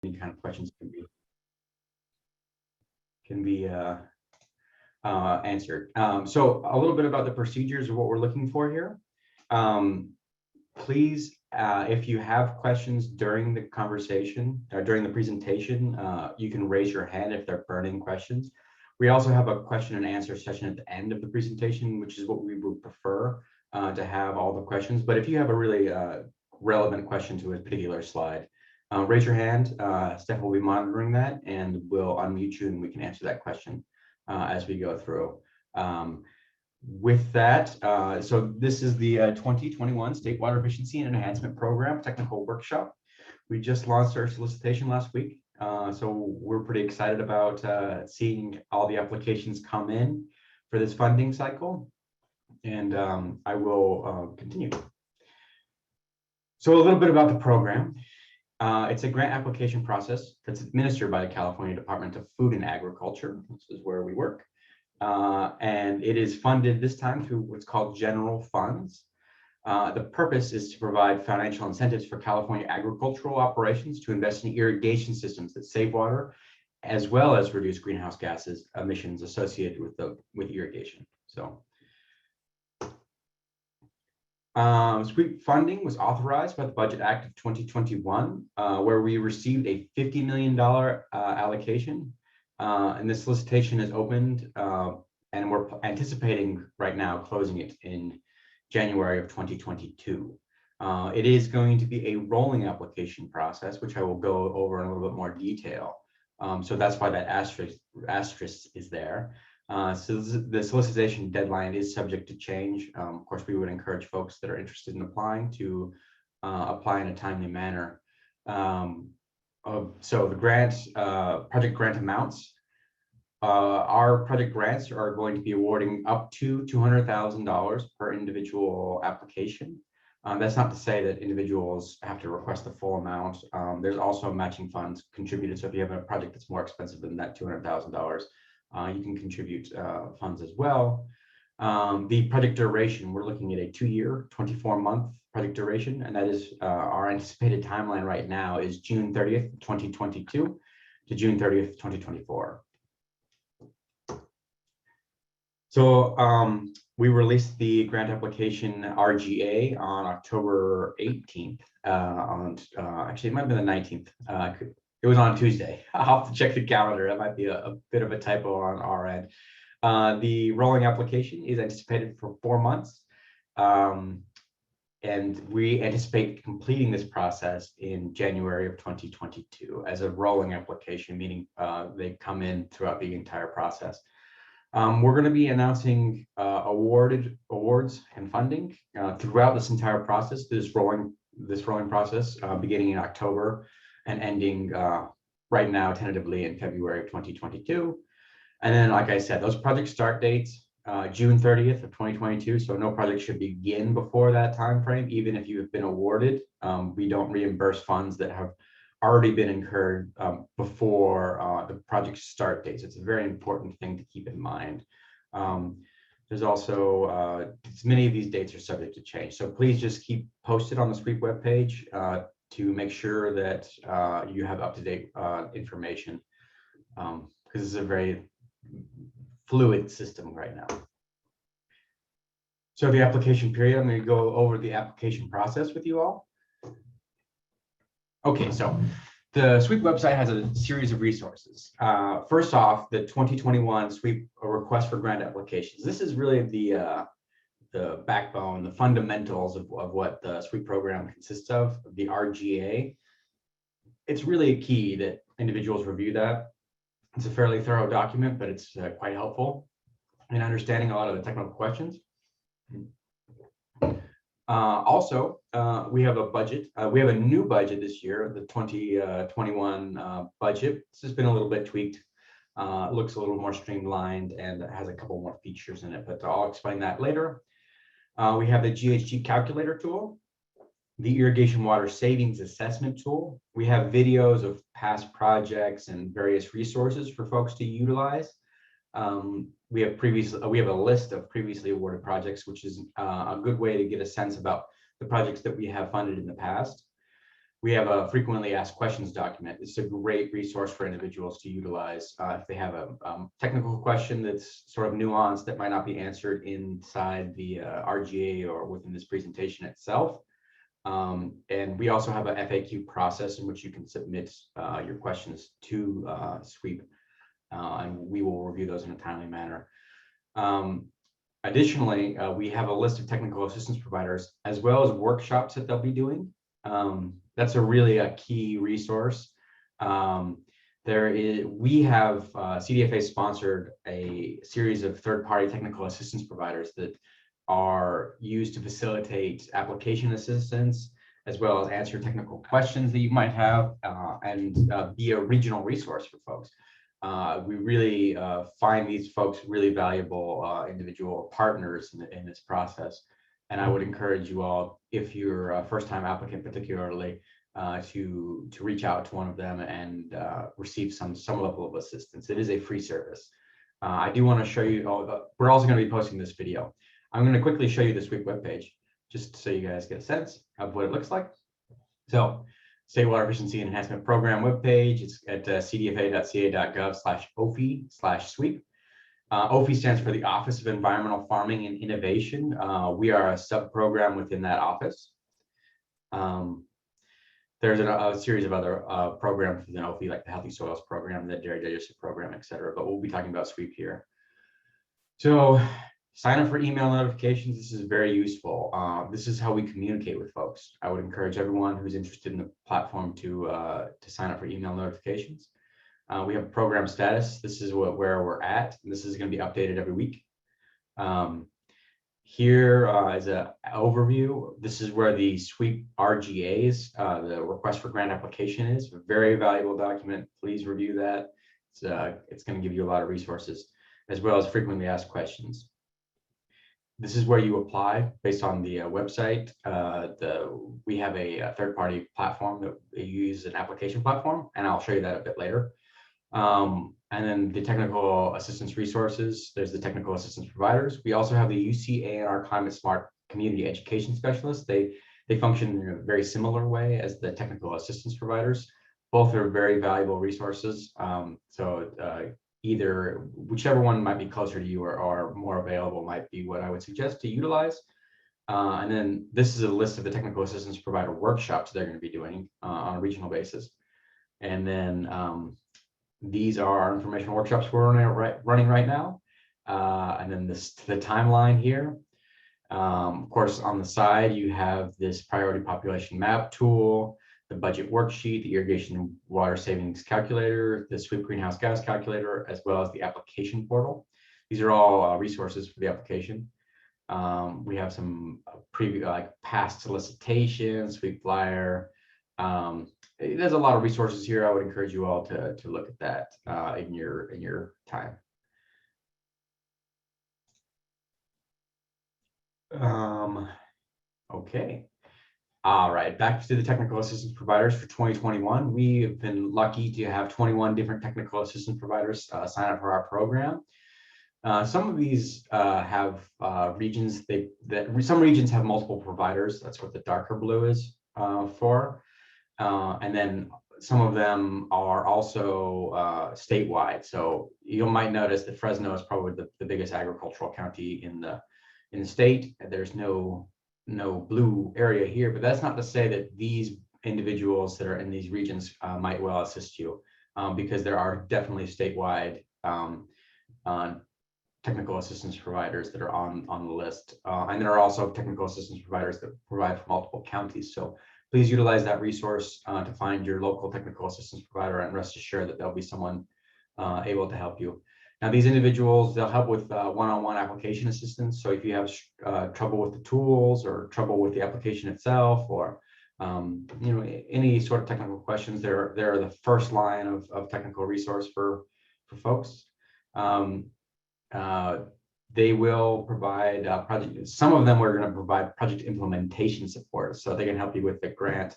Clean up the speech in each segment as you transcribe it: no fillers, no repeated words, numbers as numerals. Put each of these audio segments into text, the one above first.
any kind of questions can be answered. So a little bit about the procedures of what we're looking for here. Please, if you have questions during the conversation or during the presentation, you can raise your hand if they're burning questions. We also have a question and answer session at the end of the presentation, which is what we would prefer to have all the questions. But if you have a really relevant question to a particular slide, raise your hand. Steph will be monitoring that, and we'll unmute you and we can answer that question as we go through. With that, so this is the 2021 State Water Efficiency and Enhancement Program Technical Workshop. We just launched our solicitation last week, so we're pretty excited about seeing all the applications come in for this funding cycle, and I will continue. So a little bit about the program. It's a grant application process that's administered by the California Department of Food and Agriculture. This is where we work. And it is funded this time through what's called general funds. The purpose is to provide financial incentives for California agricultural operations to invest in irrigation systems that save water, as well as reduce greenhouse gases emissions associated with irrigation. So, SWEEP funding was authorized by the Budget Act of 2021, where we received a $50 million allocation. And this solicitation is opened, and we're anticipating right now closing it in January of 2022. It is going to be a rolling application process, which I will go over in a little bit more detail. So that's why that asterisk is there. So the solicitation deadline is subject to change. Of course, we would encourage folks that are interested in applying to apply in a timely manner. So the project grant amounts, our project grants are going to be awarding up to $200,000 per individual application. That's not to say that individuals have to request the full amount. There's also matching funds contributed. So if you have a project that's more expensive than that $200,000, you can contribute funds as well. The project duration, we're looking at a 2-year, 24-month project duration, and that is our anticipated timeline right now is June 30th, 2022 to June 30th, 2024. So we released the grant application RGA on October 18th. Actually, it might have been the 19th. It was on Tuesday. I'll have to check the calendar. That might be a bit of a typo on our end. The rolling application is anticipated for 4 months. And we anticipate completing this process in January of 2022 as a rolling application, meaning they come in throughout the entire process. We're going to be announcing awards and funding throughout this entire process, this rolling process, beginning in October and ending right now tentatively in February of 2022. And then, like I said, those project start dates, June 30th of 2022. So no project should begin before that time frame, even if you have been awarded. We don't reimburse funds that have already been incurred before the project start dates. It's a very important thing to keep in mind. There's also, many of these dates are subject to change. So please just keep posted on the SWEEP webpage to make sure that you have up-to-date information, because this is a very fluid system right now. So the application period, I'm going to go over the application process with you all. Okay, so the SWEEP website has a series of resources. First off, the 2021 SWEEP request for grant applications. This is really the backbone, the fundamentals of what the SWEEP program consists of, the RGA. It's really key that individuals review that. It's a fairly thorough document, but it's quite helpful in understanding a lot of the technical questions. Also, we have a budget. We have a new budget this year, the 2021 budget. This has been a little bit tweaked. It looks a little more streamlined and has a couple more features in it, but I'll explain that later. We have the GHG calculator tool, the irrigation water savings assessment tool. We have videos of past projects and various resources for folks to utilize. We have a list of previously awarded projects, which is a good way to get a sense about the projects that we have funded in the past. We have a frequently asked questions document. It's a great resource for individuals to utilize if they have a technical question that's sort of nuanced that might not be answered inside the RGA or within this presentation itself. And we also have a FAQ process in which you can submit your questions to SWEEP, and we will review those in a timely manner. Additionally, we have a list of technical assistance providers as well as workshops that they'll be doing. That's really a key resource. We have CDFA sponsored a series of third-party technical assistance providers that are used to facilitate application assistance, as well as answer technical questions that you might have, and be a regional resource for folks. We really find these folks really valuable individual partners in this process. And I would encourage you all, if you're a first-time applicant particularly, to reach out to one of them and receive some level of assistance. It is a free service. I do want to show you, we're also going to be posting this video. I'm going to quickly show you the SWEEP webpage, just so you guys get a sense of what it looks like. So, State Water Efficiency Enhancement Program webpage. It's at cdfa.ca.gov/OFE/SWEEP. OFE stands for the Office of Environmental Farming and Innovation. We are a sub-program within that office. There's a series of other programs within OFE, like the Healthy Soils Program, the Dairy Digestive Program, et cetera, but we'll be talking about SWEEP here. So sign up for email notifications. This is very useful. This is how we communicate with folks. I would encourage everyone who's interested in the platform to sign up for email notifications. We have program status. This is where we're at, and this is going to be updated every week. Here is an overview. This is where the SWEEP RGAs, the request for grant application is. A very valuable document. Please review that. It's going to give you a lot of resources, as well as frequently asked questions. This is where you apply based on the website. We have a third-party platform that we use, an application platform, and I'll show you that a bit later. And then the technical assistance resources, there's the technical assistance providers. We also have the UCANR Climate Smart Community Education Specialists. They function in a very similar way as the technical assistance providers. Both are very valuable resources. Either whichever one might be closer to you or more available might be what I would suggest to utilize. And then this is a list of the technical assistance provider workshops they're going to be doing on a regional basis. And then these are our informational workshops we're running right now. And then the timeline here. Of course, on the side, you have this priority population map tool, the budget worksheet, the irrigation water savings calculator, the SWEEP greenhouse gas calculator, as well as the application portal. These are all resources for the application. We have some past solicitations, SWEEP flyer. There's a lot of resources here. I would encourage you all to look at that in your time. Okay. All right, back to the technical assistance providers for 2021. We have been lucky to have 21 different technical assistance providers sign up for our program. Some of these have regions, some regions have multiple providers. That's what the darker blue is for. And then some of them are also statewide. So you might notice that Fresno is probably the biggest agricultural county in the state. There's no blue area here, but that's not to say that these individuals that are in these regions might well assist you, because there are definitely statewide technical assistance providers that are on the list. And there are also technical assistance providers that provide for multiple counties. So please utilize that resource to find your local technical assistance provider, and rest assured that there'll be someone able to help you. Now, these individuals, they'll help with one-on-one application assistance. So if you have trouble with the tools or trouble with the application itself, or any sort of technical questions, they're the first line of technical resource for folks. They will provide project. Some of them are going to provide project implementation support, so they can help you with the grant,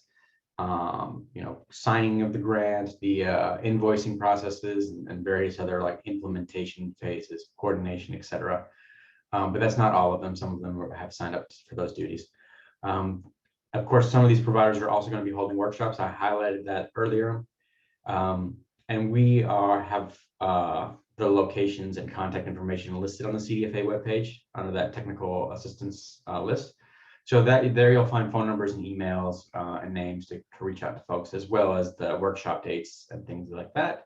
signing of the grant, the invoicing processes, and various other like implementation phases, coordination, etc. But that's not all of them. Some of them have signed up for those duties. Of course, some of these providers are also going to be holding workshops. I highlighted that earlier. And we have the locations and contact information listed on the CDFA webpage under that technical assistance list. So that there you'll find phone numbers and emails and names to reach out to folks, as well as the workshop dates and things like that.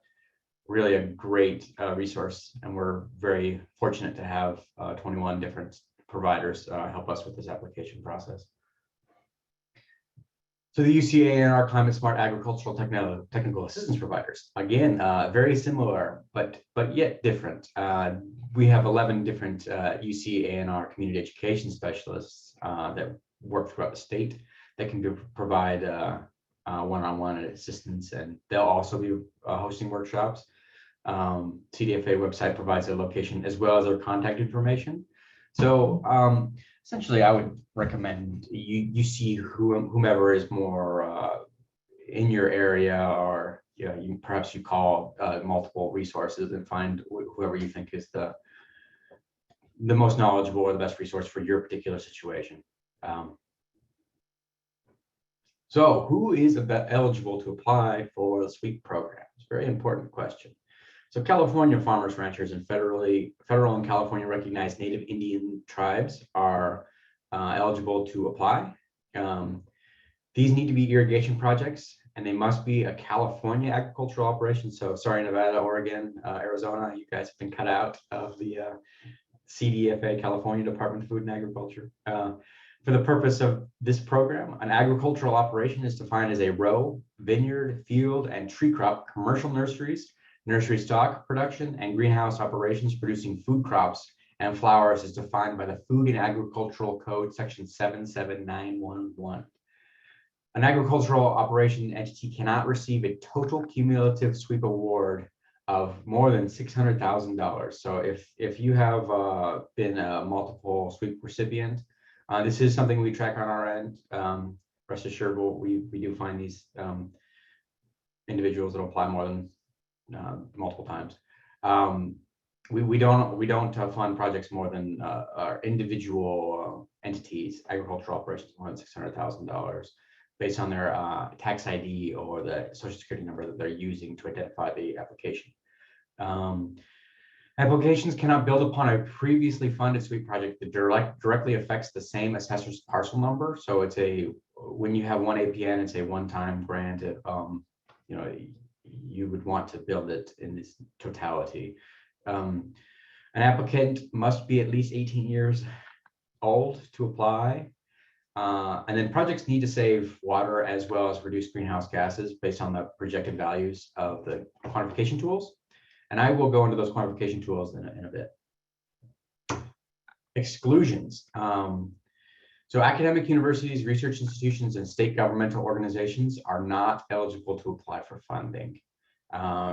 Really a great resource, and we're very fortunate to have 21 different providers help us with this application process. So the UCA and our climate smart agricultural technical assistance providers, again, very similar, but yet different. We have 11 different UCA and our community education specialists that work throughout the state that can provide one-on-one assistance, and they'll also be hosting workshops. CDFA website provides a location as well as their contact information. So essentially, I would recommend you see whomever is more in your area, or perhaps you call multiple resources and find whoever you think is the most knowledgeable or the best resource for your particular situation. So who is eligible to apply for the SWEEP program? It's a very important question. So California farmers, ranchers, and federal and California recognized Native Indian tribes are eligible to apply. These need to be irrigation projects, and they must be a California agricultural operation. So sorry, Nevada, Oregon, Arizona, you guys have been cut out of the CDFA, California Department of Food and Agriculture. For the purpose of this program, an agricultural operation is defined as a row, vineyard, field, and tree crop commercial nurseries, nursery stock production, and greenhouse operations producing food crops and flowers is defined by the Food and Agricultural Code, section 77911. An agricultural operation entity cannot receive a total cumulative SWEEP award of more than $600,000. So if you have been a multiple SWEEP recipient, this is something we track on our end. Rest assured, we do find these individuals that apply more than multiple times. We don't fund projects more than our individual entities, agricultural operations more than $600,000, based on their tax ID or the social security number that they're using to identify the application. Applications cannot build upon a previously funded SWEEP project that directly affects the same assessor's parcel number. So it's when you have one APN, it's a one-time grant. You would want to build it in its totality. An applicant must be at least 18 years old to apply. And then projects need to save water as well as reduce greenhouse gases based on the projected values of the quantification tools. And I will go into those quantification tools in a bit. Exclusions. So academic universities, research institutions, and state governmental organizations are not eligible to apply for funding.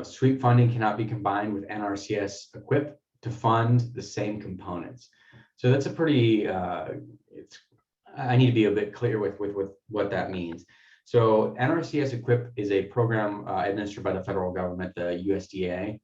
SWEEP funding cannot be combined with NRCS EQIP to fund the same components. So that's a pretty, I need to be a bit clear with what that means. So NRCS EQIP is a program administered by the federal government, the USDA,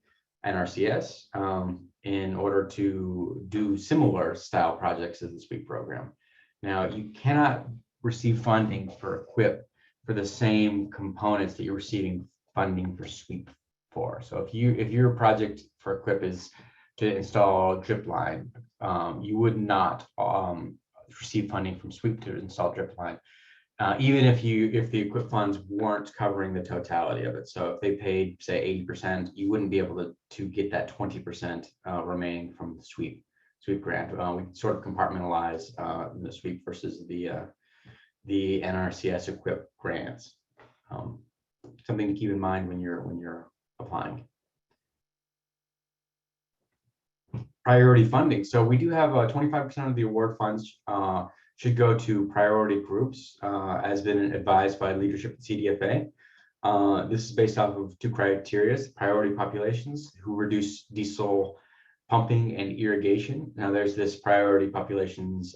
NRCS, in order to do similar style projects as the SWEEP program. Now, you cannot receive funding for EQIP for the same components that you're receiving funding for SWEEP for. So if your project for EQIP is to install drip line, you would not receive funding from SWEEP to install drip line, even if the EQIP funds weren't covering the totality of it. So if they paid, say, 80%, you wouldn't be able to get that 20% remaining from the SWEEP grant. We sort of compartmentalize the SWEEP versus the NRCS EQIP grants. Something to keep in mind when you're applying. Priority funding. So we do have 25% of the award funds should go to priority groups, as been advised by leadership at CDFA. This is based off of two criteria: priority populations who reduce diesel pumping and irrigation. Now there's this priority populations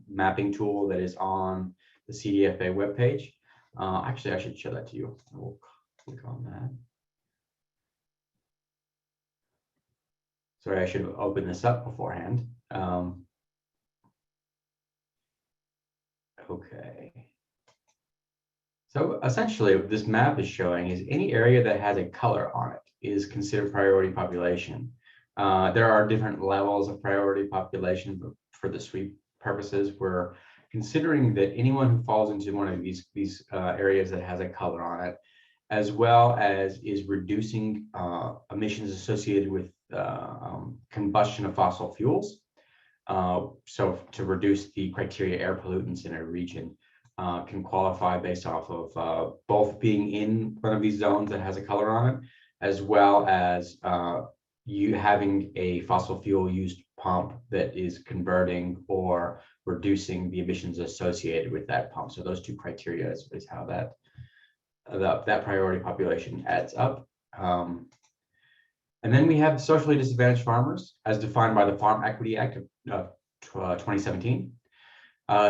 mapping tool that is on the CDFA webpage. Actually, I should show that to you. We'll click on that. Sorry, I should have opened this up beforehand. Okay. So essentially, what this map is showing is any area that has a color on it is considered priority population. There are different levels of priority population, but for the sweep purposes, we're considering that anyone who falls into one of these areas that has a color on it, as well as is reducing emissions associated with combustion of fossil fuels. So to reduce the criteria air pollutants in a region, can qualify based off of both being in one of these zones that has a color on it, as well as you having a fossil fuel used pump that is converting or reducing the emissions associated with that pump. So those two criteria is how that priority population adds up. And then we have socially disadvantaged farmers as defined by the Farm Equity Act of 2017.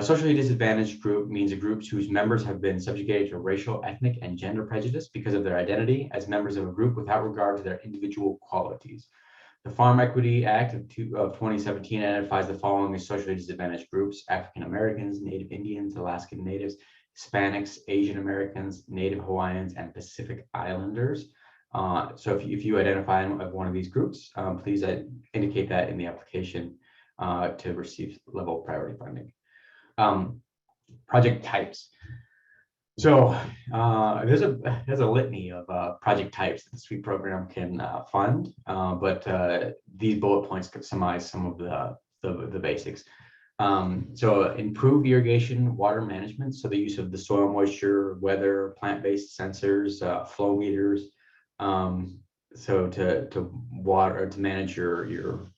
Socially disadvantaged group means a group whose members have been subjugated to racial, ethnic, and gender prejudice because of their identity as members of a group without regard to their individual qualities. The Farm Equity Act of 2017 identifies the following as socially disadvantaged groups: African Americans, Native Indians, Alaskan Natives, Hispanics, Asian Americans, Native Hawaiians, and Pacific Islanders. So if you identify one of these groups, please indicate that in the application to receive level priority funding. Project types. So there's a litany of project types that the SWEEP program can fund, but these bullet points could surmise some of the basics. So improve irrigation, water management. So the use of the soil moisture, weather, plant-based sensors, flow meters. So to manage your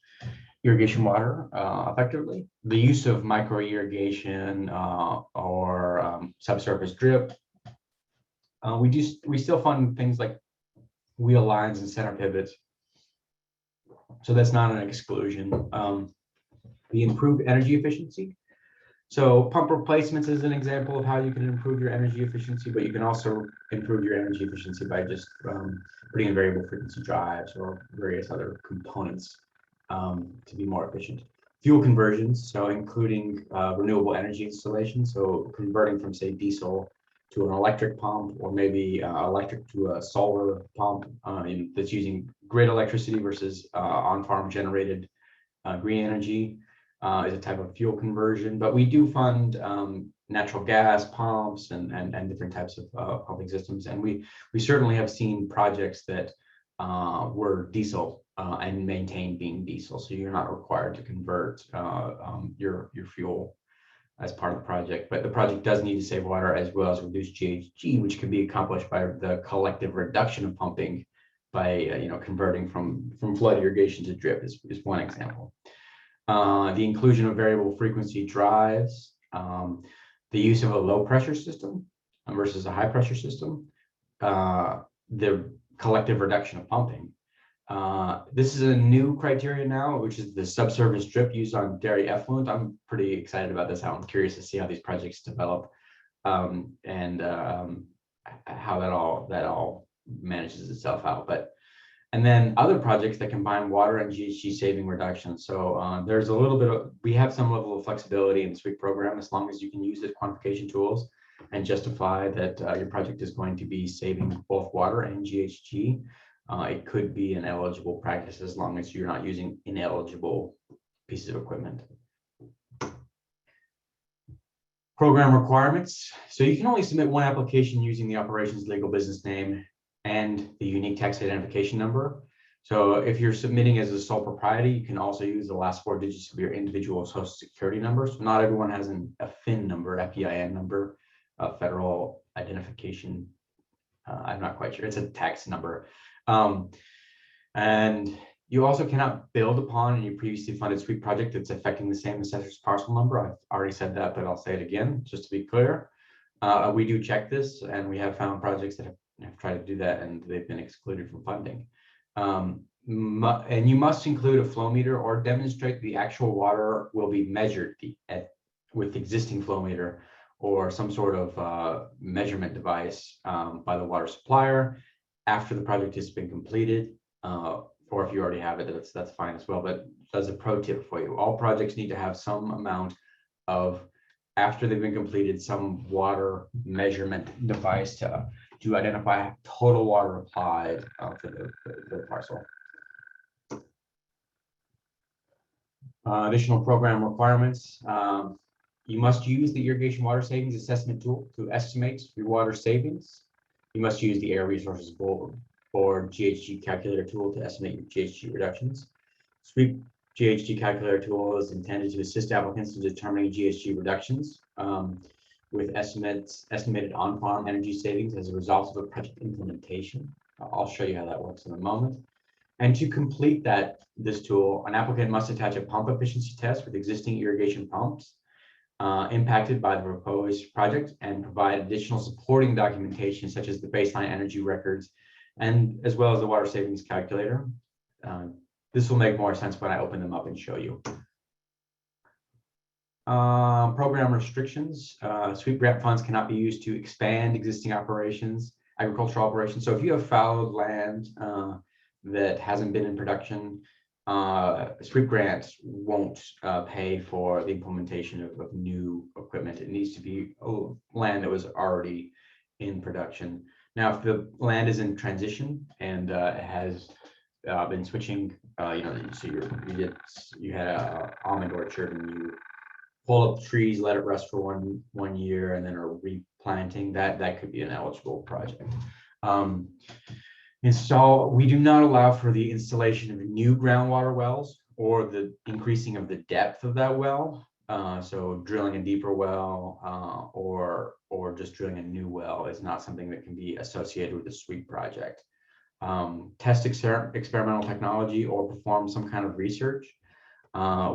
irrigation water effectively. The use of micro irrigation or subsurface drip. We still fund things like wheel lines and center pivots. So that's not an exclusion. The improved energy efficiency. So pump replacements is an example of how you can improve your energy efficiency, but you can also improve your energy efficiency by just putting in variable frequency drives or various other components to be more efficient. Fuel conversions, so including renewable energy installation, so converting from, say, diesel to an electric pump, or maybe electric to a solar pump that's using grid electricity versus on-farm generated green energy is a type of fuel conversion. But we do fund natural gas pumps and different types of pumping systems, and we certainly have seen projects that were diesel and maintain being diesel. So you're not required to convert your fuel as part of the project, but the project does need to save water as well as reduce GHG, which can be accomplished by the collective reduction of pumping by converting from flood irrigation to drip is one example. The inclusion of variable frequency drives, the use of a low pressure system versus a high pressure system, the collective reduction of pumping. This is a new criteria now, which is the subsurface drip used on dairy effluent. I'm pretty excited about this. I'm curious to see how these projects develop and how that all manages itself out. And then other projects that combine water and GHG saving reduction. So there's a little bit of, we have some level of flexibility in the SWEEP program as long as you can use the quantification tools and justify that your project is going to be saving both water and GHG. It could be an eligible practice as long as you're not using ineligible pieces of equipment. Program requirements. So you can only submit one application using the operations legal business name and the unique tax identification number. So if you're submitting as a sole proprietor, you can also use the last 4 digits of your individual social security number. So not everyone has a FIN number, FEIN number, federal identification. I'm not quite sure. It's a tax number. And you also cannot build upon any previously funded SWEEP project that's affecting the same assessor's parcel number. I've already said that, but I'll say it again, just to be clear. We do check this, and we have found projects that have tried to do that, and they've been excluded from funding. And you must include a flow meter or demonstrate the actual water will be measured with existing flow meter or some sort of measurement device by the water supplier after the project has been completed, or if you already have it, that's fine as well. But as a pro tip for you, all projects need to have some amount of after they've been completed, some water measurement device to identify total water applied to the parcel. Additional program requirements. You must use the Irrigation Water Savings Assessment Tool to estimate your water savings. You must use the Air Resources Board or GHG Calculator tool to estimate your GHG reductions. SWEEP GHG Calculator tool is intended to assist applicants in determining GHG reductions with estimated on-farm energy savings as a result of a project implementation. I'll show you how that works in a moment. And to complete this tool, an applicant must attach a pump efficiency test with existing irrigation pumps impacted by the proposed project and provide additional supporting documentation such as the baseline energy records and as well as the water savings calculator. This will make more sense when I open them up and show you. Program restrictions. SWEEP grant funds cannot be used to expand existing operations, agricultural operations. So if you have fallowed land that hasn't been in production, SWEEP grants won't pay for the implementation of new equipment. It needs to be land that was already in production. Now, if the land is in transition and it has been switching, so you had an almond orchard and you pull up trees, let it rest for one year, and then are replanting, that could be an eligible project. We do not allow for the installation of new groundwater wells or the increasing of the depth of that well. So drilling a deeper well or just drilling a new well is not something that can be associated with the SWEEP project. Test experimental technology or perform some kind of research.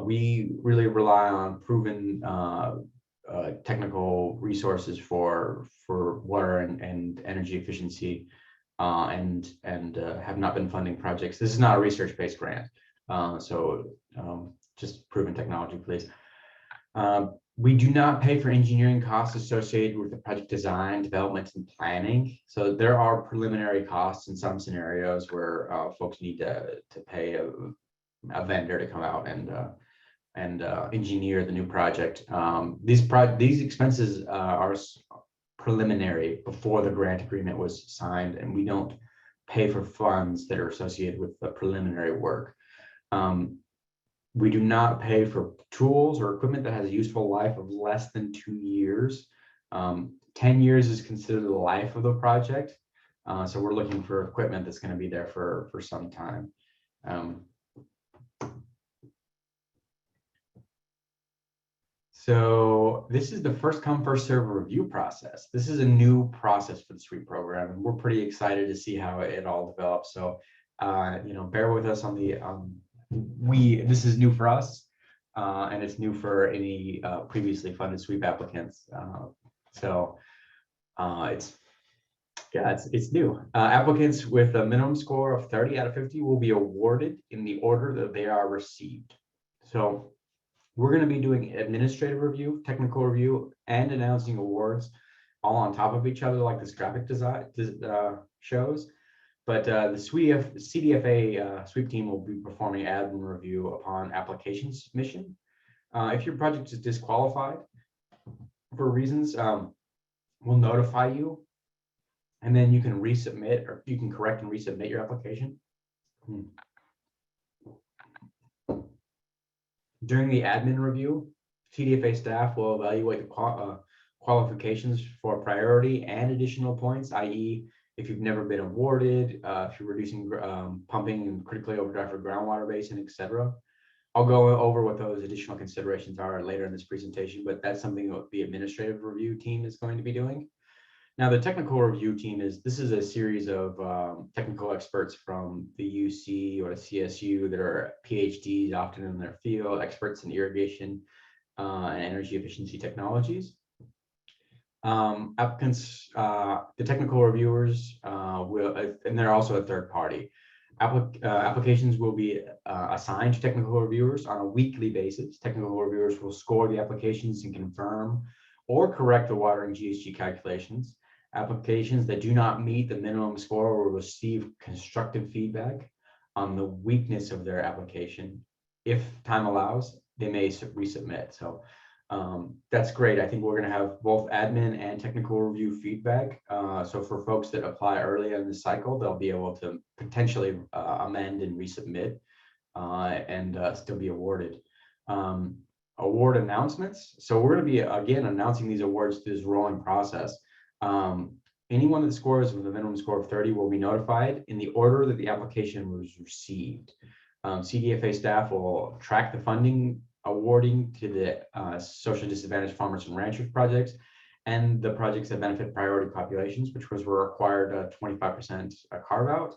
We really rely on proven technical resources for water and energy efficiency. And have not been funding projects. This is not a research-based grant, just proven technology, please. We do not pay for engineering costs associated with the project design, development, and planning. So there are preliminary costs in some scenarios where folks need to pay a vendor to come out and engineer the new project. These expenses are preliminary before the grant agreement was signed, and we don't pay for funds that are associated with the preliminary work. We do not pay for tools or equipment that has a useful life of less than 2 years. 10 years is considered the life of the project. So we're looking for equipment that's going to be there for some time. So this is the first come, first serve review process. This is a new process for the SWEEP program, and we're pretty excited to see how it all develops. So, bear with us on the, this is new for us, and it's new for any previously funded SWEEP applicants. It's new. Applicants with a minimum score of 30 out of 50 will be awarded in the order that they are received. So we're going to be doing administrative review, technical review, and announcing awards all on top of each other, like this graphic design shows. But the CDFA SWEEP team will be performing admin review upon application submission. If your project is disqualified for reasons, we'll notify you, and then you can resubmit, or you can correct and resubmit your application. During the admin review, TDFA staff will evaluate the qualifications for priority and additional points, i.e. if you've never been awarded, if you're reducing pumping and critically overdrive for groundwater basin, etc. I'll go over what those additional considerations are later in this presentation, but that's something that the administrative review team is going to be doing. Now, the technical review team this is a series of technical experts from the UC or the CSU that are PhDs, often in their field, experts in irrigation and energy efficiency technologies. Applicants, the technical reviewers and they're also a third party. Applications will be assigned to technical reviewers on a weekly basis. Technical reviewers will score the applications and confirm or correct the water and GHG calculations. Applications that do not meet the minimum score will receive constructive feedback on the weakness of their application. If time allows, they may resubmit. So That's great. I think we're going to have both admin and technical review feedback. So for folks that apply early in the cycle, they'll be able to potentially amend and resubmit and still be awarded. Award announcements. So we're going to be, again, announcing these awards through this rolling process. Anyone that scores with a minimum score of 30 will be notified in the order that the application was received. CDFA staff will track the funding awarding to the socially disadvantaged farmers and ranchers projects and the projects that benefit priority populations, which was required 25% carve out,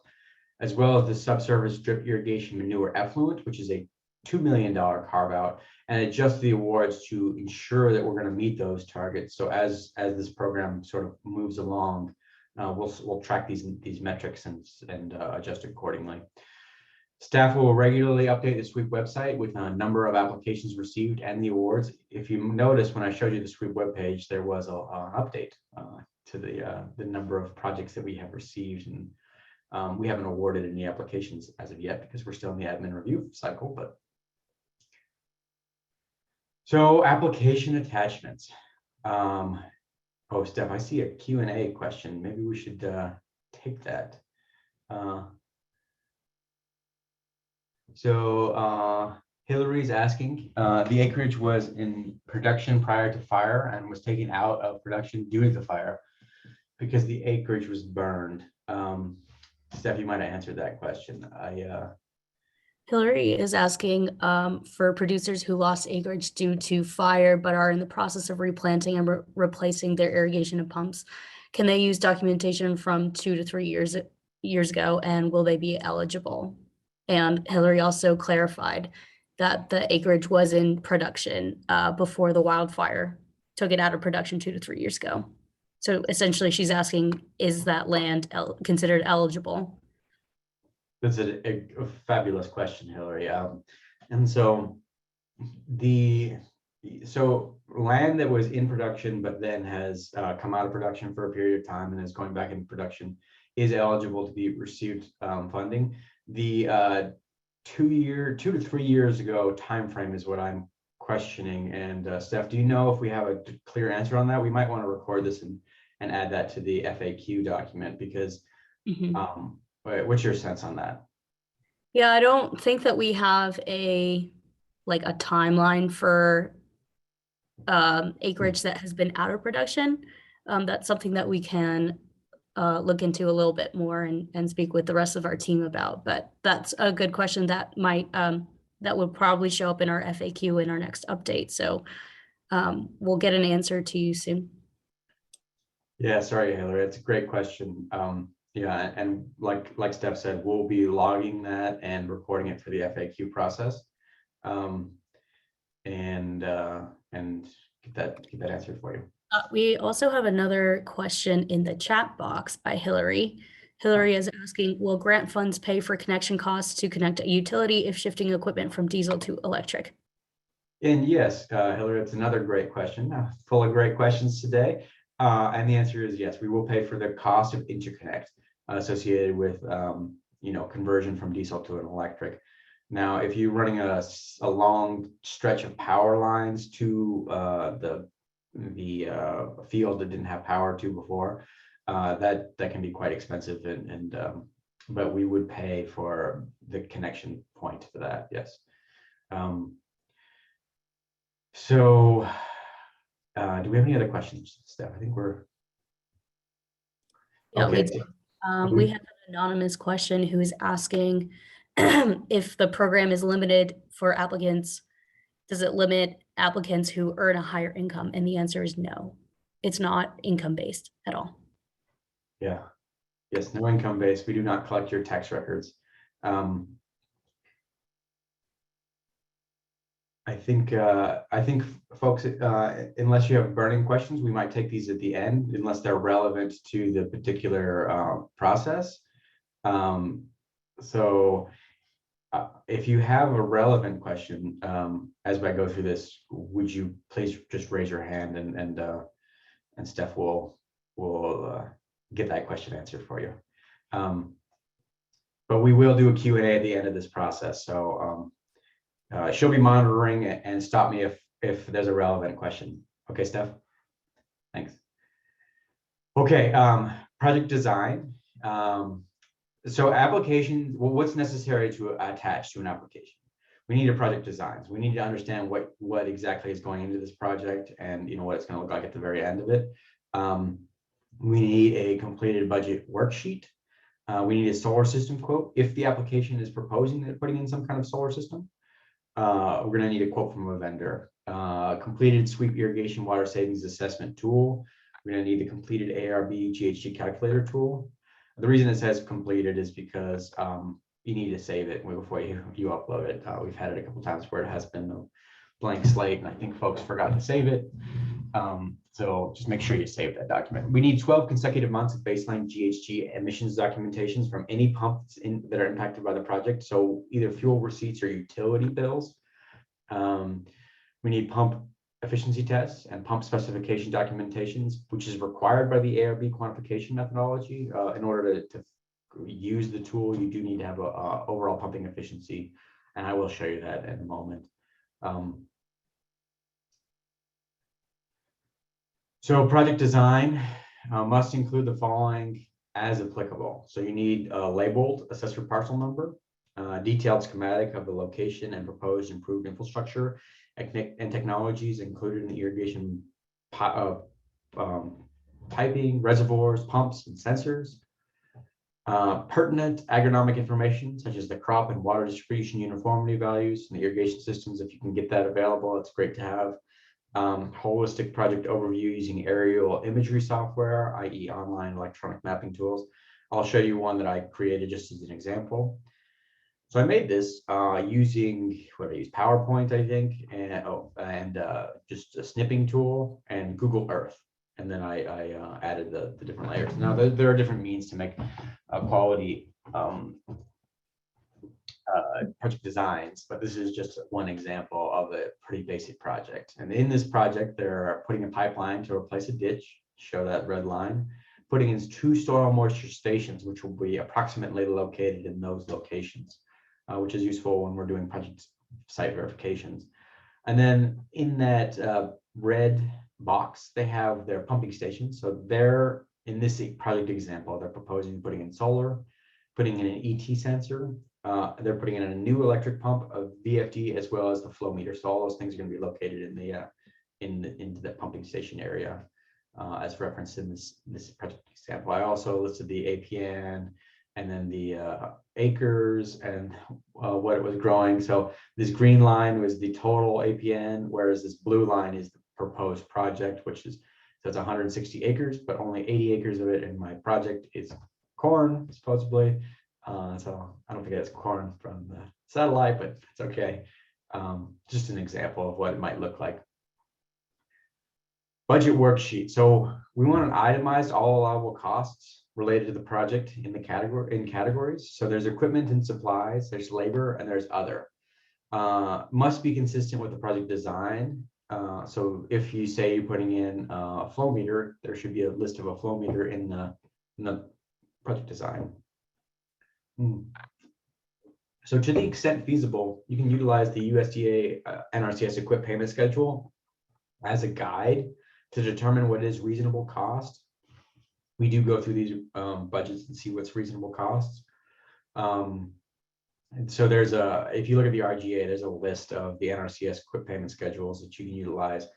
as well as the subsurface drip irrigation manure effluent, which is a $2 million carve out, and adjust the awards to ensure that we're going to meet those targets. So as this program sort of moves along, we'll track these metrics and adjust accordingly. Staff will regularly update the SWEEP website with a number of applications received and the awards. If you notice, when I showed you the SWEEP webpage, there was an update to the number of projects that we have received, and we haven't awarded any applications as of yet because we're still in the admin review cycle. But so application attachments. Oh, Steph, I see a Q&A question. Maybe we should take that. So Hillary's asking, the acreage was in production prior to fire and was taken out of production due to the fire because the acreage was burned. Steph, you might have answered that question. Hillary is asking for producers who lost acreage due to fire but are in the process of replanting and replacing their irrigation and pumps. Can they use documentation from 2 to 3 years ago, and will they be eligible? And Hillary also clarified that the acreage was in production before the wildfire took it out of production 2 to 3 years ago. So essentially she's asking, is that land considered eligible? That's a fabulous question, Hillary. And so land that was in production but then has come out of production for a period of time and is going back into production is eligible to be received funding. The 2 to 3 years ago timeframe is what I'm questioning. And Steph, do you know if we have a clear answer on that? We might want to record this and add that to the FAQ document because what's your sense on that? Yeah, I don't think that we have a timeline for acreage that has been out of production. That's something that we can look into a little bit more and speak with the rest of our team about. But that's a good question that might that would probably show up in our FAQ in our next update. So we'll get an answer to you soon. Yeah, sorry, Hillary. It's a great question. Yeah, and like Steph said, we'll be logging that and recording it for the FAQ process, and get that answered for you. We also have another question in the chat box by Hillary. Hillary is asking, will grant funds pay for connection costs to connect a utility if shifting equipment from diesel to electric? And yes, Hillary, it's another great question. Full of great questions today. And the answer is yes, we will pay for the cost of interconnect associated with conversion from diesel to an electric. Now, if you're running a long stretch of power lines to the field that didn't have power to before, that can be quite expensive, but we would pay for the connection point for that. Yes. So do we have any other questions, Steph? I think we're okay. We have an anonymous question who is asking if the program is limited for applicants, does it limit applicants who earn a higher income? And the answer is no, it's not income based at all. Yeah. Yes, no income based. We do not collect your tax records. I think folks, unless you have burning questions, we might take these at the end, unless they're relevant to the particular process. So if you have a relevant question, as I go through this, would you please just raise your hand and Steph will get that question answered for you. But we will do a Q&A at the end of this process. So she'll be monitoring and stop me if there's a relevant question. Okay, Steph? Thanks. Okay, project design. So application, well, what's necessary to attach to an application? We need a project design. So we need to understand what exactly is going into this project and what it's going to look like at the very end of it. We need a completed budget worksheet. We need a solar system quote. If the application is proposing that putting in some kind of solar system, we're going to need a quote from a vendor. Completed sweep irrigation water savings assessment tool. We're going to need the completed ARB GHG calculator tool. The reason it says completed is because you need to save it before you upload it. We've had it a couple times where it has been a blank slate, and I think folks forgot to save it. So just make sure you save that document. We need 12 consecutive months of baseline GHG emissions documentations from any pumps that are impacted by the project. So either fuel receipts or utility bills. We need pump efficiency tests and pump specification documentations, which is required by the ARB quantification methodology. In order to use the tool, you do need to have a overall pumping efficiency, and I will show you that in a moment. So project design must include the following as applicable. So you need a labeled assessor parcel number, detailed schematic of the location and proposed improved infrastructure and technologies included in the irrigation piping, reservoirs, pumps, and sensors. Pertinent agronomic information such as the crop and water distribution uniformity values and the irrigation systems. If you can get that available, it's great to have. Holistic project overview using aerial imagery software, i.e. online electronic mapping tools. I'll show you one that I created just as an example. So I made this using what I use, PowerPoint, I think, and just a snipping tool and Google Earth. And then I added the different layers. Now there are different means to make quality project designs, but this is just one example of a pretty basic project. And in this project, they're putting a pipeline to replace a ditch, show that red line, putting in 2 soil moisture stations, which will be approximately located in those locations, which is useful when we're doing project site verifications. And then in that red box, they have their pumping stations. So they're, in this project example, they're proposing putting in solar, putting in an ET sensor. They're putting in a new electric pump, a VFD, as well as the flow meter. So all those things are going to be located in the into the pumping station area, as referenced in this project example. I also listed the APN and then the acres and what it was growing. So this green line was the total APN, whereas this blue line is the proposed project, which is, so it's 160 acres, but only 80 acres of it in my project is corn, supposedly. So I don't think it's corn from the satellite, but it's okay. Just an example of what it might look like. Budget worksheet. So we want to itemize all allowable costs related to the project in the categories. So there's equipment and supplies, there's labor, and there's other. Must be consistent with the project design. So if you say you're putting in a flow meter, there should be a list of a flow meter in the project design. So to the extent feasible, you can utilize the USDA NRCS equip payment schedule as a guide to determine what is reasonable cost. We do go through these budgets and see what's reasonable costs. And so there's if you look at the RGA, there's a list of the NRCS equip payment schedules that you can utilize.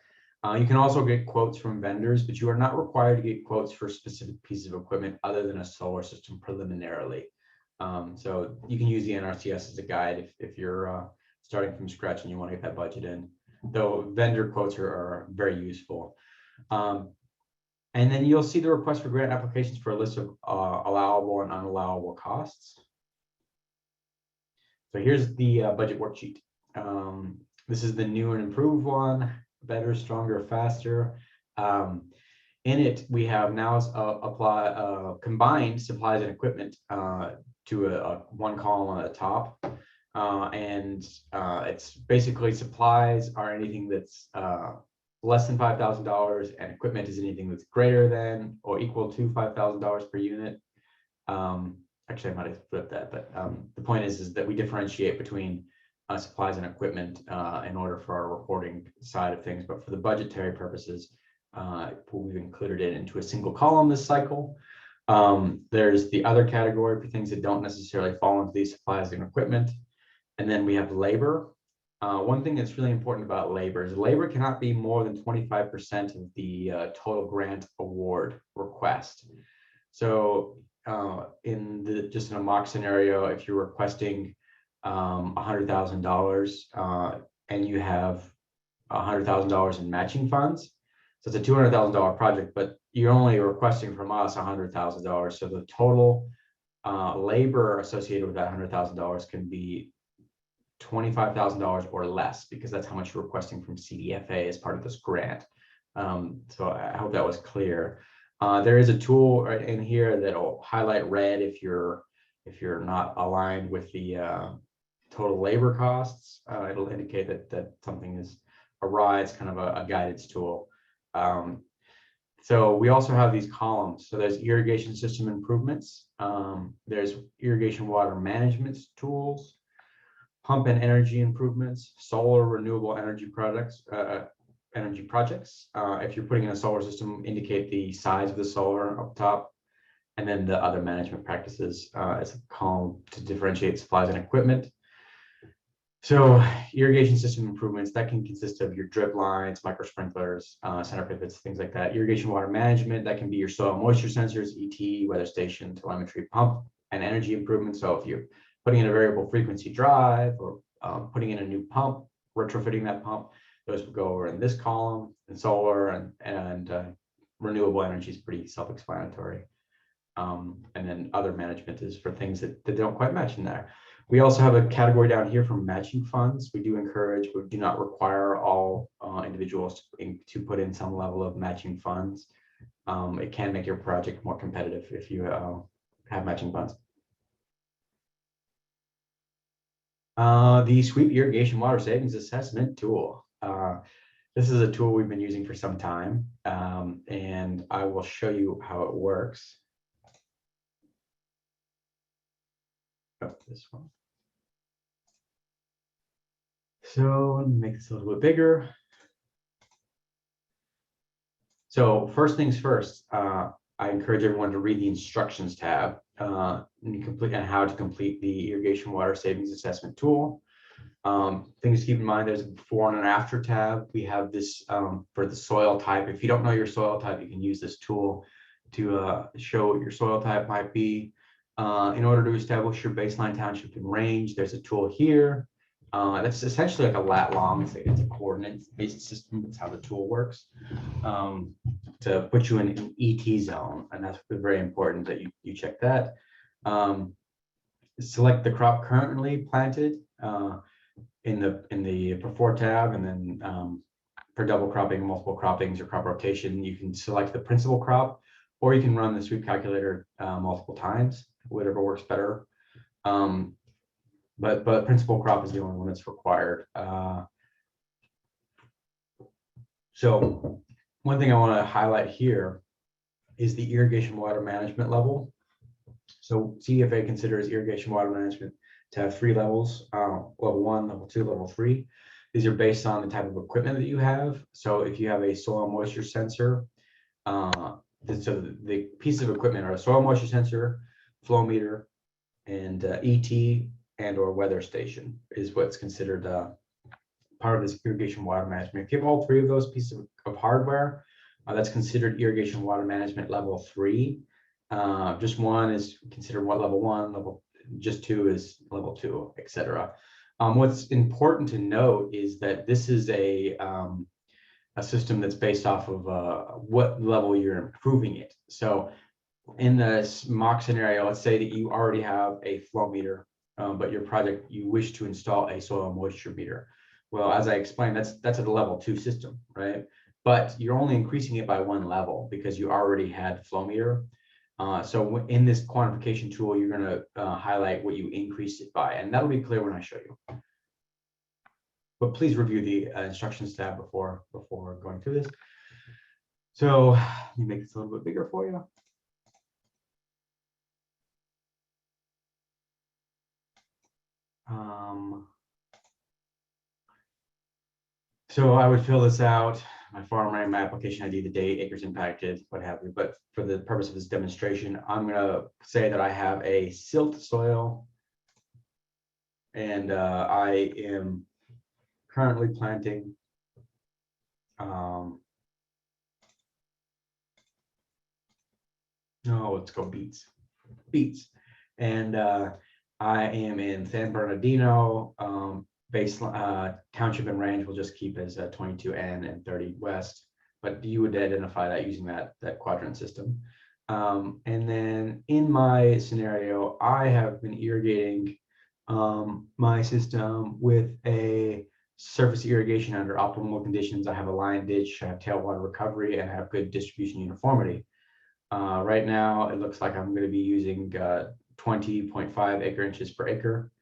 You can also get quotes from vendors, but you are not required to get quotes for specific pieces of equipment other than a solar system preliminarily. So you can use the NRCS as a guide if you're starting from scratch and you want to get that budget in, though vendor quotes are very useful. And then you'll see the request for grant applications for a list of allowable and unallowable costs. So here's the budget worksheet. This is the new and improved one, better, stronger, faster. In it, we have now combined supplies and equipment to one column on the top. And it's basically supplies are anything that's less than $5,000, and equipment is anything that's greater than or equal to $5,000 per unit. Actually, I might have flipped that, but the point is that we differentiate between supplies and equipment in order for our reporting side of things. But for the budgetary purposes, we've included it into a single column this cycle. There's the other category for things that don't necessarily fall into these supplies and equipment. And then we have labor. One thing that's really important about labor is labor cannot be more than 25% of the total grant award request. So just in a mock scenario, if you're requesting $100,000 and you have $100,000 in matching funds, so it's a $200,000 project, but you're only requesting from us $100,000. So the total labor associated with that $100,000 can be $25,000 or less, because that's how much you're requesting from CDFA as part of this grant. So I hope that was clear. There is a tool right in here that'll highlight red if you're not aligned with the total labor costs. It'll indicate that something is awry. It's kind of a guidance tool. So we also have these columns. So there's irrigation system improvements. There's irrigation water management tools, pump and energy improvements, solar renewable energy projects. If you're putting in a solar system, indicate the size of the solar up top, and then the other management practices as a column to differentiate supplies and equipment. So irrigation system improvements, that can consist of your drip lines, micro sprinklers, center pivots, things like that. Irrigation water management, that can be your soil moisture sensors, ET, weather station, telemetry, pump, and energy improvements. So if you're putting in a variable frequency drive or putting in a new pump, retrofitting that pump, those would go over in this column. And solar and renewable energy is pretty self-explanatory. And then other management is for things that don't quite match in there. We also have a category down here for matching funds. We do encourage, but do not require all individuals to put in some level of matching funds. It can make your project more competitive if you have matching funds. The Sweep Irrigation Water Savings Assessment tool. This is a tool we've been using for some time, and I will show you how it works. Oh, this one. So let me make this a little bit bigger. So first things first, I encourage everyone to read the instructions tab and how to complete the Irrigation Water Savings Assessment tool. Things to keep in mind, there's a before and an after tab. We have this for the soil type. If you don't know your soil type, you can use this tool to show what your soil type might be. In order to establish your baseline township and range, there's a tool here. That's essentially like a lat long. It's a coordinate-based system. That's how the tool works. To put you in an ET zone, and that's very important that you check that. Select the crop currently planted in the before tab, and then for double cropping, multiple croppings, or crop rotation, you can select the principal crop, or you can run the sweep calculator multiple times, whatever works better. But principal crop is the only one that's required. So one thing I want to highlight here is the irrigation water management level. So CDFA considers irrigation water management to have 3 levels, level 1, level 2, level 3. These are based on the type of equipment that you have. So if you have a soil moisture sensor, so the pieces of equipment are a soil moisture sensor, flow meter, and ET and or weather station is what's considered part of this irrigation water management. If you have all 3 of those pieces of hardware, that's considered irrigation water management level 3. Just 1 is considered level 1, just 2 is level 2, etc. What's important to note is that this is a system that's based off of what level you're improving it. So in this mock scenario, let's say that you already have a flow meter, but your project, you wish to install a soil moisture meter. Well, as I explained, that's at a level 2 system, right? But you're only increasing it by 1 level because you already had flow meter. So in this quantification tool, you're going to highlight what you increased it by, and that'll be clear when I show you. But please review the instructions tab before going through this. So let me make this a little bit bigger for you. So I would fill this out, my farm name, my application ID, the date, acres impacted, what have you. But for the purpose of this demonstration, I'm gonna say that I have a silt soil, and I am currently planting no, let's go beets. And I am in San Bernardino. Base township and range will just keep as 22N and 30 West, but you would identify that using that quadrant system. And then in my scenario, I have been irrigating my system with a surface irrigation under optimal conditions. I have a line ditch, I have tailwater recovery, and I have good distribution uniformity. Right now, it looks like I'm going to be using 20.5 acre inches per acre.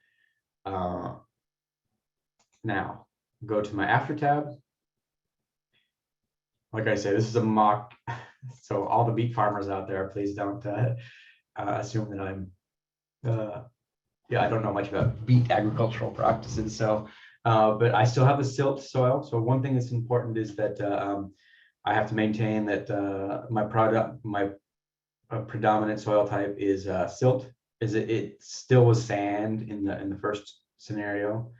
Now, go to my after tab. Like I said, this is a mock, so all the beet farmers out there, please don't assume that I'm, yeah, I don't know much about beet agricultural practices. So, but I still have the silt soil. So one thing that's important is that I have to maintain that my predominant soil type is silt. It still was sand in the first scenario.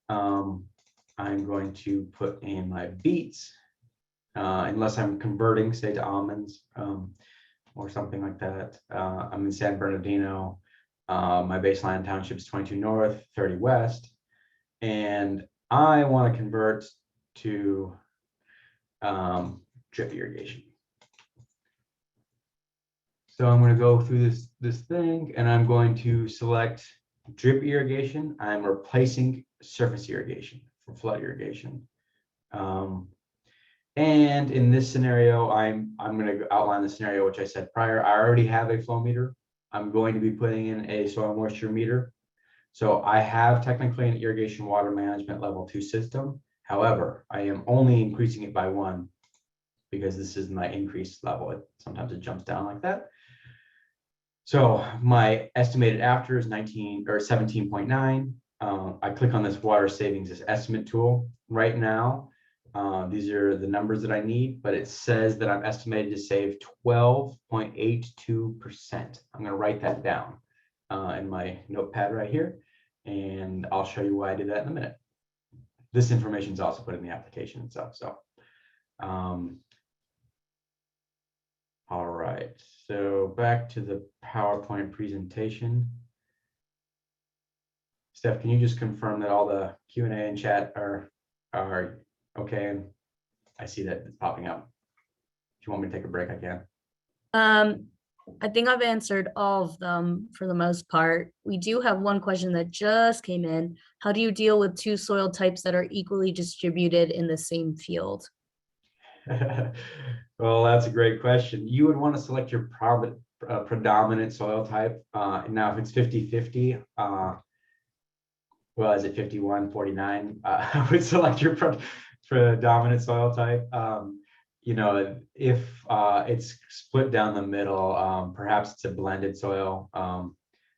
I'm going to put in my beets, unless I'm converting, say, to almonds or something like that. I'm in San Bernardino. My baseline township is 22 North, 30 West, and I want to convert to drip irrigation. So I'm going to go through this thing, and I'm going to select drip irrigation. I'm replacing surface irrigation for flood irrigation. And in this scenario, I'm going to outline the scenario which I said prior. I already have a flow meter. I'm going to be putting in a soil moisture meter. So I have technically an irrigation water management level 2 system. However, I am only increasing it by 1 because this is my increased level. Sometimes it jumps down like that. So my estimated after is 19 or 17.9. I click on this water savings estimate tool. Right now, these are the numbers that I need, but it says that I'm estimated to save 12.82%. I'm going to write that down in my notepad right here, and I'll show you why I did that in a minute. This information is also put in the application itself. So, all right, so back to the PowerPoint presentation. Steph, can you just confirm that all the Q&A and chat are okay? And I see that it's popping up. If you want me to take a break, I can. I think I've answered all of them for the most part. We do have one question that just came in. How do you deal with 2 soil types that are equally distributed in the same field? Well, that's a great question. You would want to select your predominant soil type. Now, if it's 50-50, well, is it 51-49? I would select your predominant soil type. You know, if it's split down the middle, perhaps it's a blended soil.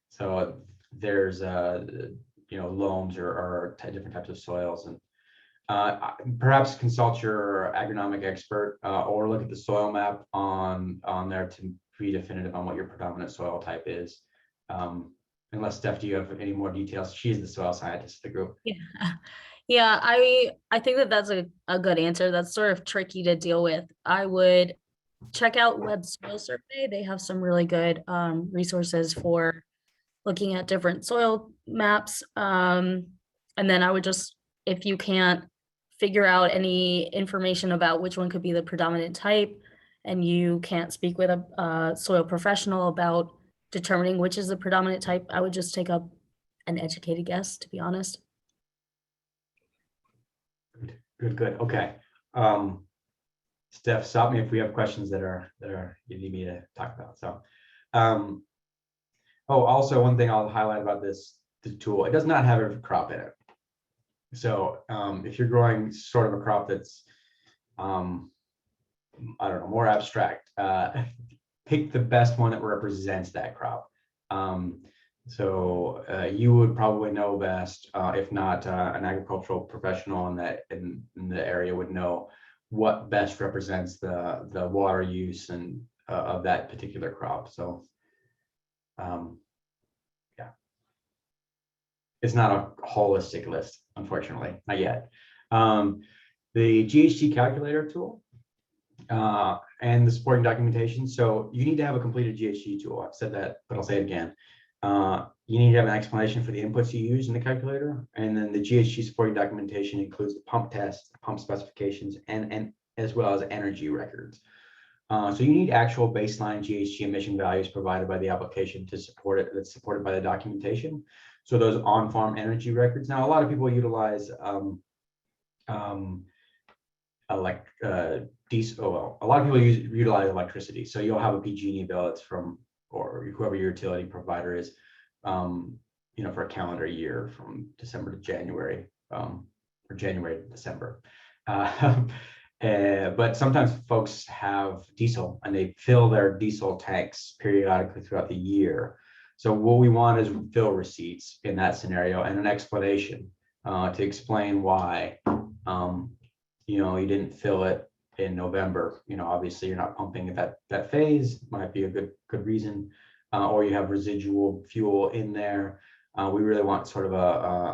So there's you know, loams or different types of soils, and perhaps consult your agronomic expert or look at the soil map on there to be definitive on what your predominant soil type is. Unless Steph, do you have any more details? She's the soil scientist of the group. Yeah, I think that that's a good answer. That's sort of tricky to deal with. I would check out Web Soil Survey. They have some really good resources for looking at different soil maps. And then I would just, if you can't figure out any information about which one could be the predominant type, and you can't speak with a soil professional about determining which is the predominant type, I would just take up an educated guess, to be honest. Good. Okay. Steph, stop me if we have questions that are you need me to talk about. So, oh, also one thing I'll highlight about the tool, it does not have every crop in it. So if you're growing sort of a crop that's, I don't know, more abstract, pick the best one that represents that crop. So you would probably know best, if not an agricultural professional in the area would know what best represents the water use and of that particular crop. So yeah, it's not a holistic list, unfortunately, not yet. The GHG calculator tool and the supporting documentation. So you need to have a completed GHG tool. I've said that, but I'll say it again. You need to have an explanation for the inputs you use in the calculator. And then the GHG supporting documentation includes the pump test, pump specifications, and as well as energy records. So you need actual baseline GHG emission values provided by the application to support it, that's supported by the documentation. So those on-farm energy records. Now, a lot of people utilize diesel. Well, a lot of people utilize electricity. So you'll have a PG&E bill that's from, or whoever your utility provider is, for a calendar year from December to January, or January to December. But sometimes folks have diesel and they fill their diesel tanks periodically throughout the year. So what we want is fill receipts in that scenario and an explanation to explain why you didn't fill it in November. Obviously you're not pumping at that phase, might be a good reason, or you have residual fuel in there. We really want sort of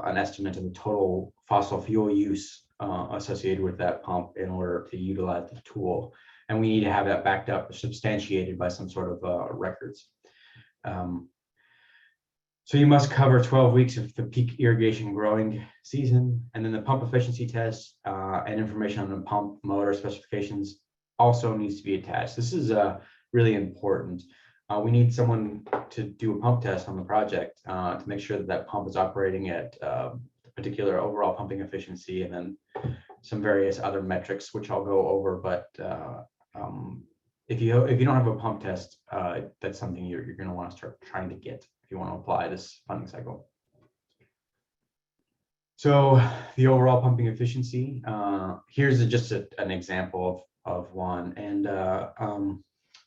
an estimate of the total fossil fuel use associated with that pump in order to utilize the tool. And we need to have that backed up, substantiated by some sort of records. So you must cover 12 weeks of the peak irrigation growing season, and then the pump efficiency test and information on the pump motor specifications also needs to be attached. This is really important. We need someone to do a pump test on the project to make sure that pump is operating at particular overall pumping efficiency, and then some various other metrics, which I'll go over. But if you don't have a pump test, that's something you're going to want to start trying to get if you want to apply this funding cycle. So the overall pumping efficiency, here's just an example of one. And I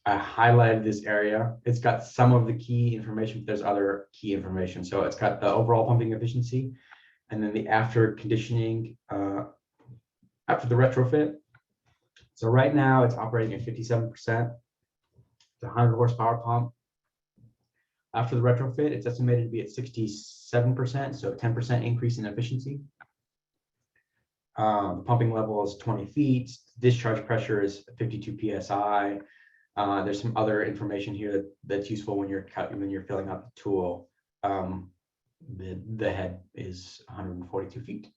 highlighted this area. It's got some of the key information, but there's other key information. So it's got the overall pumping efficiency, and then the after conditioning, after the retrofit. So right now it's operating at 57%. It's a 100 horsepower pump. After the retrofit, it's estimated to be at 67%, so a 10% increase in efficiency. The pumping level is 20 feet. Discharge pressure is 52 psi. There's some other information here that's useful when you're filling out the tool. The head is 142 feet.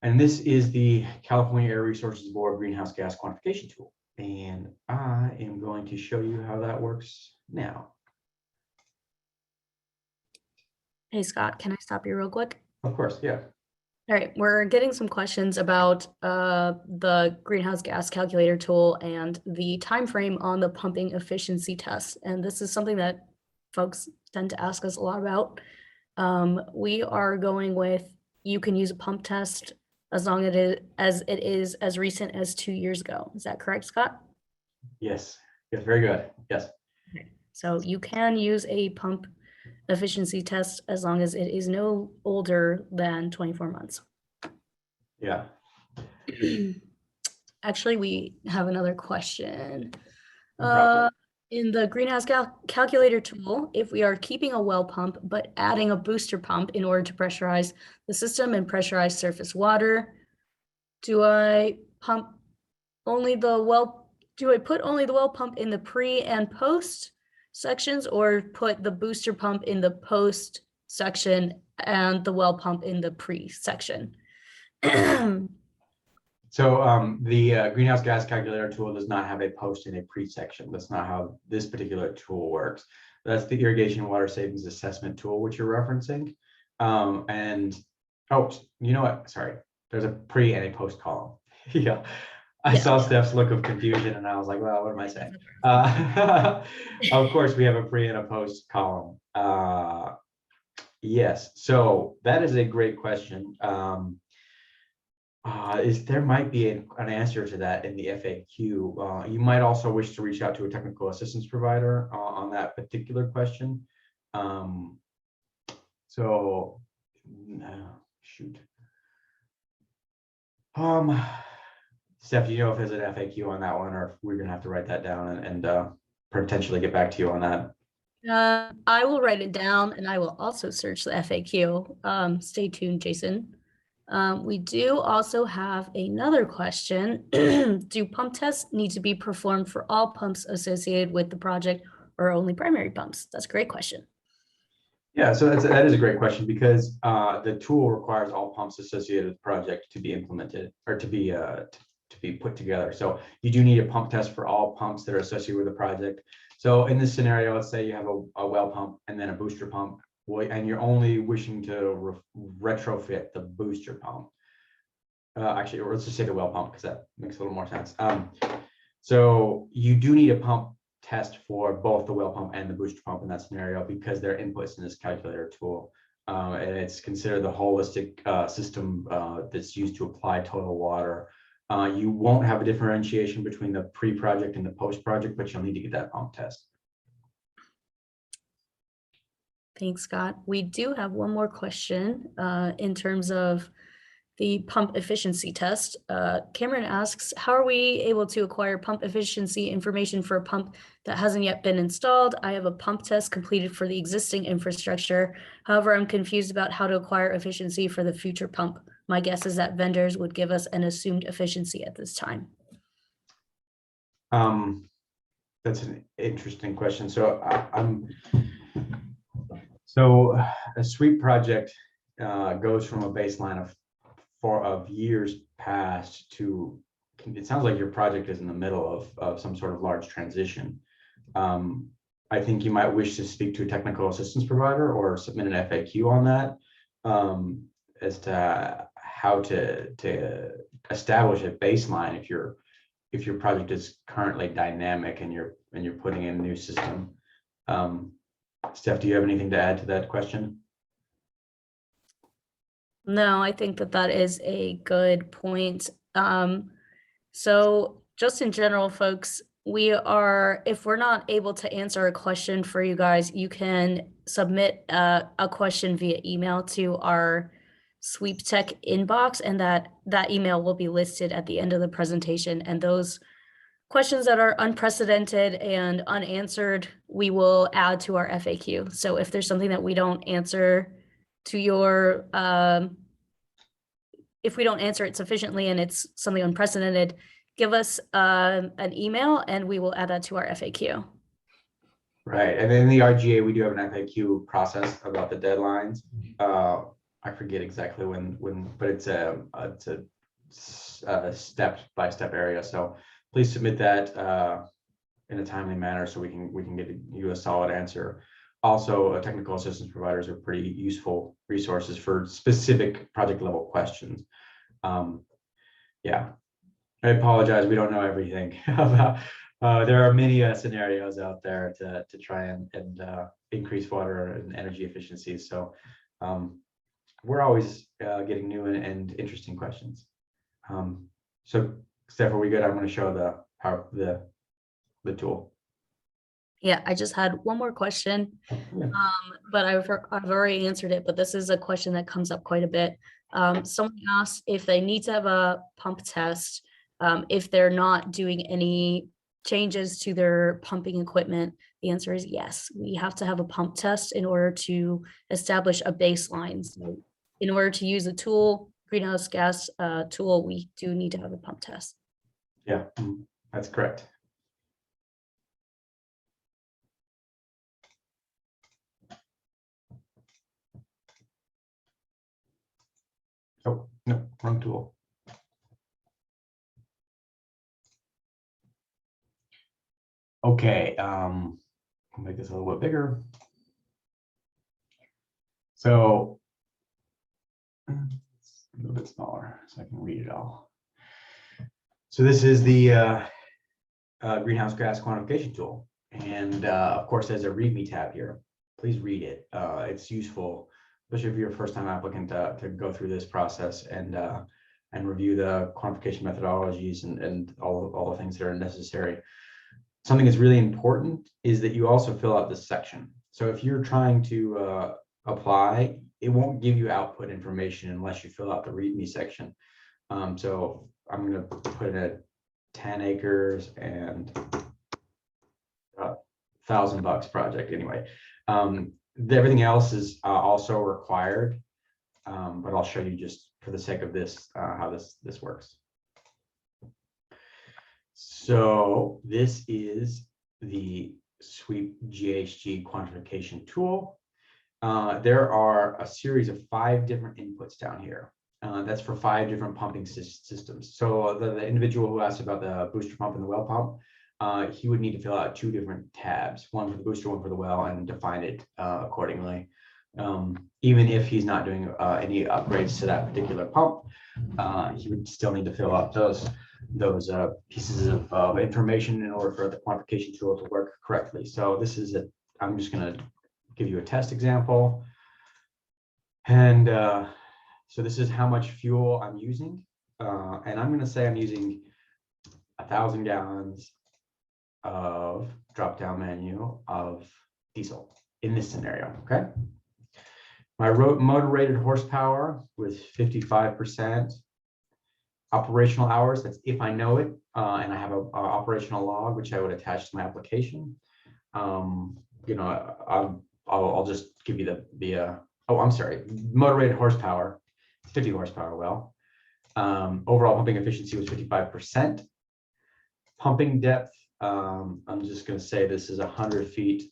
And this is the California Air Resources Board greenhouse gas quantification tool. And I am going to show you how that works now. Hey, Scott, can I stop you real quick? Of course, yeah. All right, we're getting some questions about the greenhouse gas calculator tool and the time frame on the pumping efficiency test. And this is something that folks tend to ask us a lot about. We are going with, you can use a pump test as long as it is as recent as 2 years ago. Is that correct, Scott? Yes, very good. Yes. Okay. So you can use a pump efficiency test as long as it is no older than 24 months. Yeah. Actually, we have another question. No In the greenhouse calculator tool, if we are keeping a well pump but adding a booster pump in order to pressurize the system and pressurize surface water, do I put only the well pump in the pre and post sections, or put the booster pump in the post section and the well pump in the pre section? So the greenhouse gas calculator tool does not have a post and a pre section. That's not how this particular tool works. That's the irrigation water savings assessment tool, which you're referencing. And oh, you know what? Sorry, there's a pre and a post column. Yeah. I saw Steph's look of confusion and I was like, well, what am I saying? Of course, we have a pre and a post column. Yes, so that is a great question. There might be an answer to that in the FAQ. You might also wish to reach out to a technical assistance provider on that particular question. So, shoot. Steph, do you know if there's an FAQ on that one, or if we're gonna have to write that down and potentially get back to you on that? I will write it down and I will also search the FAQ. Stay tuned, Jason. We do also have another question. Do pump tests need to be performed for all pumps associated with the project or only primary pumps? That's a great question. Yeah, so that is a great question, because the tool requires all pumps associated with the project to be implemented or to be put together. So you do need a pump test for all pumps that are associated with the project. So in this scenario, let's say you have a well pump and then a booster pump, and you're only wishing to retrofit the booster pump. Actually, or let's just say the well pump, because that makes a little more sense. So you do need a pump test for both the well pump and the booster pump in that scenario, because they're inputs in this calculator tool. And it's considered the holistic system that's used to apply total water. You won't have a differentiation between the pre-project and the post-project, but you'll need to get that pump test. Thanks, Scott. We do have one more question in terms of the pump efficiency test. Cameron asks, how are we able to acquire pump efficiency information for a pump that hasn't yet been installed? I have a pump test completed for the existing infrastructure. However, I'm confused about how to acquire efficiency for the future pump. My guess is that vendors would give us an assumed efficiency at this time. That's an interesting question. So so a sweep project goes from a baseline of years past to, it sounds like your project is in the middle of some sort of large transition. I think you might wish to speak to a technical assistance provider or submit an FAQ on that, as to how to establish a baseline if your project is currently dynamic and you're putting in a new system. Steph, do you have anything to add to that question? No, I think that is a good point. So just in general, folks, if we're not able to answer a question for you guys, you can submit a question via email to our Sweep Tech inbox, and that email will be listed at the end of the presentation. And those questions that are unprecedented and unanswered, we will add to our FAQ. So if there's something that we don't answer to your, if we don't answer it sufficiently and it's something unprecedented, give us an email and we will add that to our FAQ. Right, and then in the RGA, we do have an FAQ process about the deadlines. I forget exactly when, but it's a step-by-step area. So please submit that in a timely manner so we can get you a solid answer. Also, technical assistance providers are pretty useful resources for specific project level questions. Yeah, I apologize, we don't know everything about. There are many scenarios out there to try and increase water and energy efficiency. So we're always getting new and interesting questions. So Steph, are we good? I'm going to show the tool. Yeah, I just had one more question, but I've already answered it, but this is a question that comes up quite a bit. Someone asked if they need to have a pump test, if they're not doing any changes to their pumping equipment. The answer is yes. We have to have a pump test in order to establish a baseline. So in order to use a tool, greenhouse gas tool, we do need to have a pump test. Yeah, that's correct. Oh, no, wrong tool. Okay, I'll make this a little bit bigger. So a little bit smaller so I can read it all. So this is the greenhouse gas quantification tool. And of course, there's a README tab here. Please read it. It's useful, especially if you're a first-time applicant, to go through this process and review the quantification methodologies and all the things that are necessary. Something that's really important is that you also fill out this section. So if you're trying to apply, it won't give you output information unless you fill out the README section. So I'm going to put it 10 acres and $1,000 project anyway. Everything else is also required, but I'll show you just for the sake of this how this works. So this is the Sweep GHG quantification tool. There are a series of 5 different inputs down here. That's for 5 different pumping systems. So the individual who asked about the booster pump and the well pump, he would need to fill out 2 different tabs, one for the booster, one for the well, and define it accordingly. Even if he's not doing any upgrades to that particular pump, he would still need to fill out those pieces of information in order for the quantification tool to work correctly. So this is I'm just going to give you a test example. And so this is how much fuel I'm using. And I'm going to say I'm using 1,000 gallons of drop-down menu of diesel in this scenario, okay? My motor rated horsepower was 55%. Operational hours, that's if I know it, and I have a operational log, which I would attach to my application. You know, I'll just give you oh, I'm sorry, motor rated horsepower, 50 horsepower well. Overall pumping efficiency was 55%. Pumping depth, I'm just going to say this is 100 feet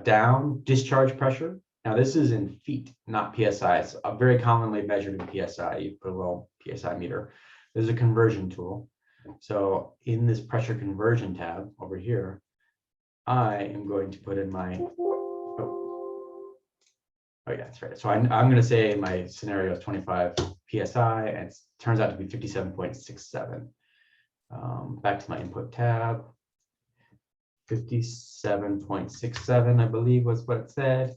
down. Discharge pressure, now this is in feet, not PSI. It's very commonly measured in PSI. You put a little PSI meter. There's a conversion tool. So in this pressure conversion tab over here, I am going to put in my, oh yeah, that's right. So I'm going to say my scenario is 25 PSI, and it turns out to be 57.67. Back to my input tab, 57.67, I believe was what it said.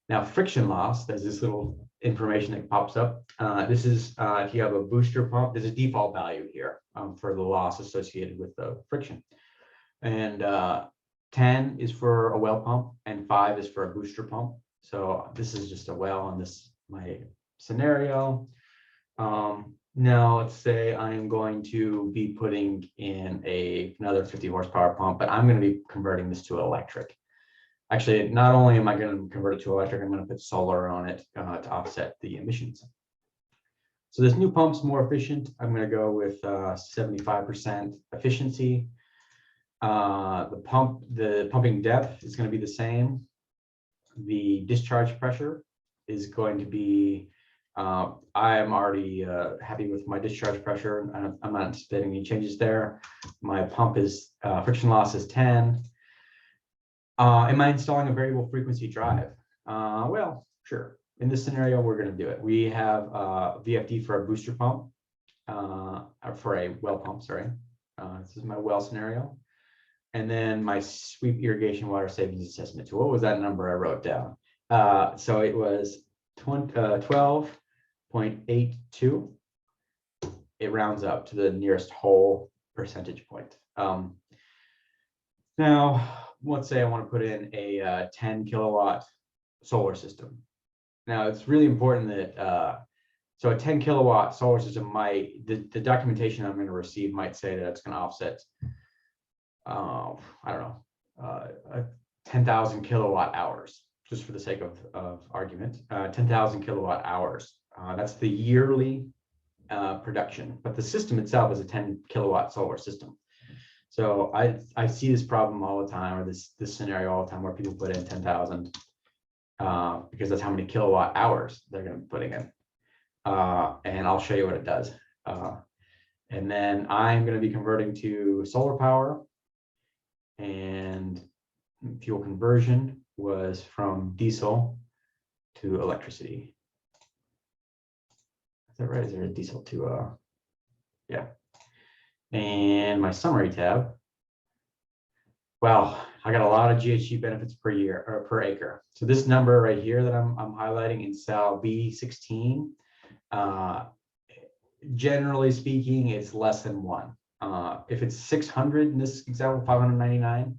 Now friction loss, there's this little information that pops up. This is if you have a booster pump, there's a default value here for the loss associated with the friction. And 10 is for a well pump and 5 is for a booster pump. So this is just a well in my scenario. Now let's say I'm going to be putting in another 50 horsepower pump, but I'm going to be converting this to electric. Actually, not only am I going to convert it to electric, I'm going to put solar on it to offset the emissions. So this new pump's more efficient. I'm going to go with 75% efficiency. The pumping depth is going to be the same. The discharge pressure is going to be, I am already happy with my discharge pressure. I'm not anticipating any changes there. My pump is, friction loss is 10. Am I installing a variable frequency drive? Well, sure. In this scenario, we're going to do it. We have VFD for a booster pump, for a well pump, sorry. This is my well scenario. And then my Sweep Irrigation Water Savings Assessment tool. What was that number I wrote down? So it was 12.82. It rounds up to the nearest whole percentage point. Now, let's say I want to put in a 10 kilowatt solar system. Now, it's really important that, so a 10 kilowatt solar system the documentation I'm going to receive might say that it's going to offset, I don't know, 10,000 kilowatt hours, just for the sake of argument, 10,000 kilowatt hours. That's the yearly production, but the system itself is a 10 kilowatt solar system. So I see this problem all the time, or this scenario all the time, where people put in 10,000 because that's how many kilowatt hours they're going to be putting in. And I'll show you what it does. And then I'm going to be converting to solar power, and fuel conversion was from diesel to electricity. Is that right? Is there a diesel to yeah. And my summary tab. Well, I got a lot of GHG benefits per year or per acre. So this number right here that I'm highlighting in cell B16, generally speaking, it's less than 1. If it's 600 in this example, 599,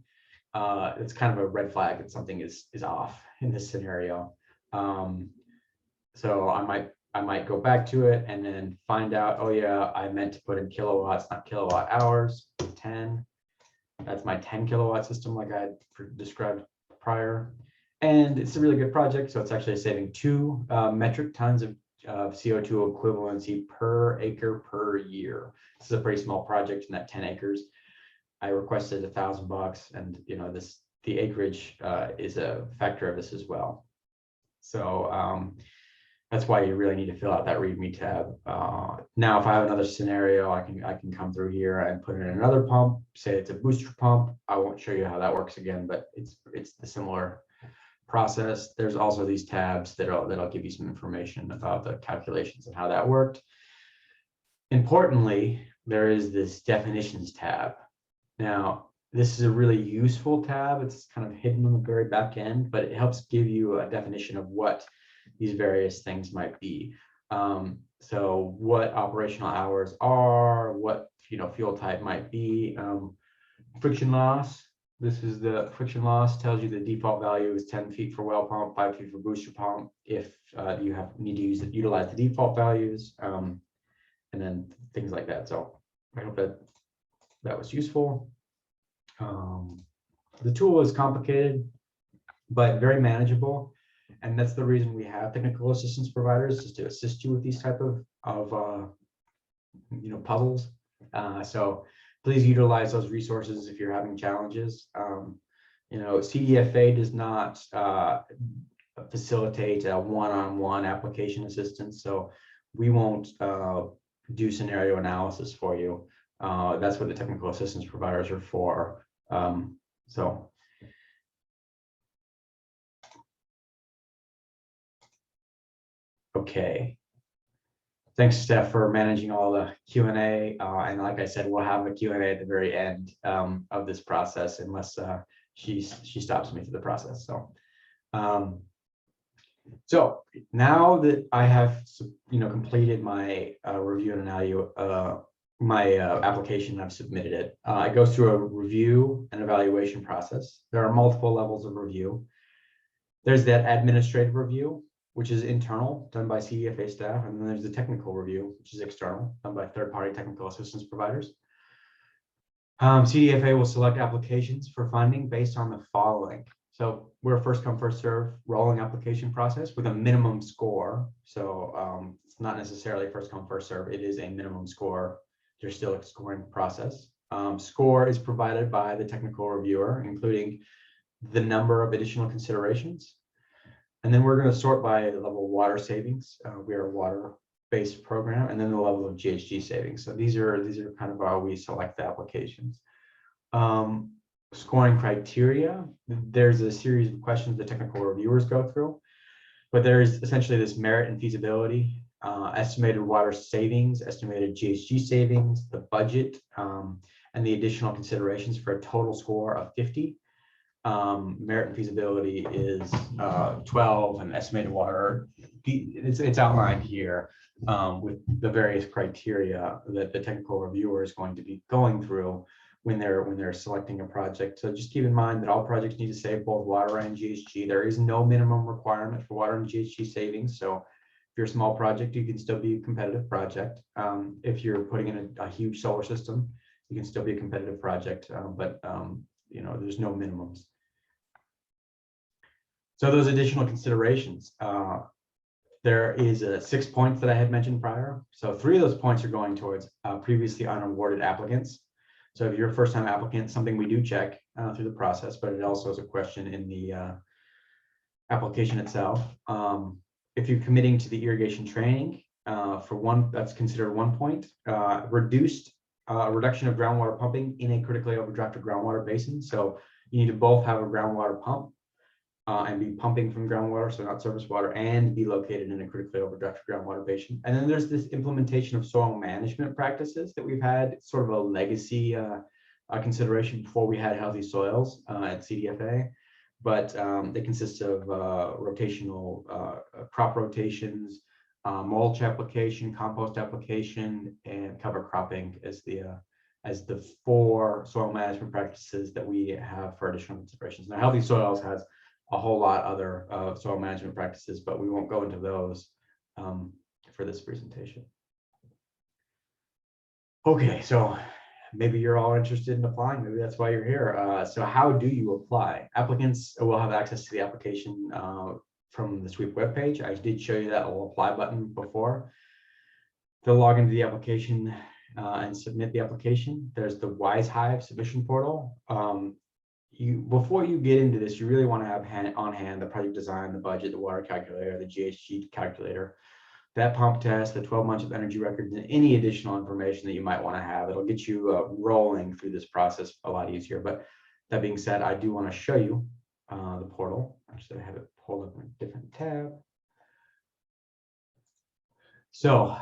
it's kind of a red flag that something is off in this scenario. So I might go back to it and then find out, oh yeah, I meant to put in kilowatts, not kilowatt hours, 10. That's my 10 kilowatt system like I had described prior. And it's a really good project. So it's actually saving 2 metric tons of CO2 equivalency per acre per year. This is a pretty small project in that 10 acres. I requested $1,000, and the acreage is a factor of this as well. So that's why you really need to fill out that README tab. Now, if I have another scenario, I can come through here and put in another pump. Say it's a booster pump. I won't show you how that works again, but it's the similar process. There's also these tabs that'll give you some information about the calculations and how that worked. Importantly, there is this definitions tab. Now, this is a really useful tab. It's kind of hidden on the very back end, but it helps give you a definition of what these various things might be. So what operational hours are, what fuel type might be, friction loss. This is the friction loss, tells you the default value is 10 feet for well pump, 5 feet for booster pump. If you need to utilize the default values, and then things like that. So I hope that was useful. The tool is complicated, but very manageable. And that's the reason we have technical assistance providers, is to assist you with these type of puzzles. So please utilize those resources if you're having challenges. CDFA does not facilitate a one-on-one application assistance, so we won't do scenario analysis for you. That's what the technical assistance providers are for. Okay. Thanks, Steph, for managing all the Q&A. And like I said, we'll have a Q&A at the very end of this process, unless she stops me through the process. So now that I have completed my review and analysis, my application, I've submitted it. It goes through a review and evaluation process. There are multiple levels of review. There's that administrative review, which is internal, done by CDFA staff, and then there's the technical review, which is external, done by third-party technical assistance providers. CDFA will select applications for funding based on the following. So we're a first come, first serve rolling application process with a minimum score. So it's not necessarily first come, first serve. It is a minimum score. There's still a scoring process. Score is provided by the technical reviewer, including the number of additional considerations. And then we're going to sort by the level of water savings. We are a water-based program, and then the level of GHG savings. So these are kind of how we select the applications. Scoring criteria. There's a series of questions the technical reviewers go through, but there's essentially this merit and feasibility, estimated water savings, estimated GHG savings, the budget, and the additional considerations for a total score of 50. Merit and feasibility is 12, and estimated water, it's outlined here with the various criteria that the technical reviewer is going to be going through when they're selecting a project. So just keep in mind that all projects need to save both water and GHG. There is no minimum requirement for water and GHG savings. So if you're a small project, you can still be a competitive project. If you're putting in a huge solar system, you can still be a competitive project, but there's no minimums. So those additional considerations, there is 6 points that I had mentioned prior. So 3 of those points are going towards previously unawarded applicants. So if you're a first-time applicant, something we do check through the process, but it also is a question in the application itself. If you're committing to the irrigation training, that's considered 1 point. Reduction of groundwater pumping in a critically overdrafted groundwater basin. So you need to both have a groundwater pump and be pumping from groundwater, so not surface water, and be located in a critically overdrafted groundwater basin. And then there's this implementation of soil management practices that we've had, sort of a legacy consideration before we had healthy soils at CDFA. But they consist of rotational crop rotations, mulch application, compost application, and cover cropping as the 4 soil management practices that we have for additional considerations. Now, healthy soils has a whole lot other soil management practices, but we won't go into those for this presentation. Okay, so maybe you're all interested in applying. Maybe that's why you're here. So how do you apply? Applicants will have access to the application from the SWEEP webpage. I did show you that little apply button before. They'll log into the application and submit the application. There's the Wise Hive submission portal. Before you get into this, you really want to have on hand the project design, the budget, the water calculator, the GHG calculator, that pump test, the 12 months of energy records, and any additional information that you might want to have. It'll get you rolling through this process a lot easier. But that being said, I do want to show you the portal. Actually, I have it pulled up in a different tab. So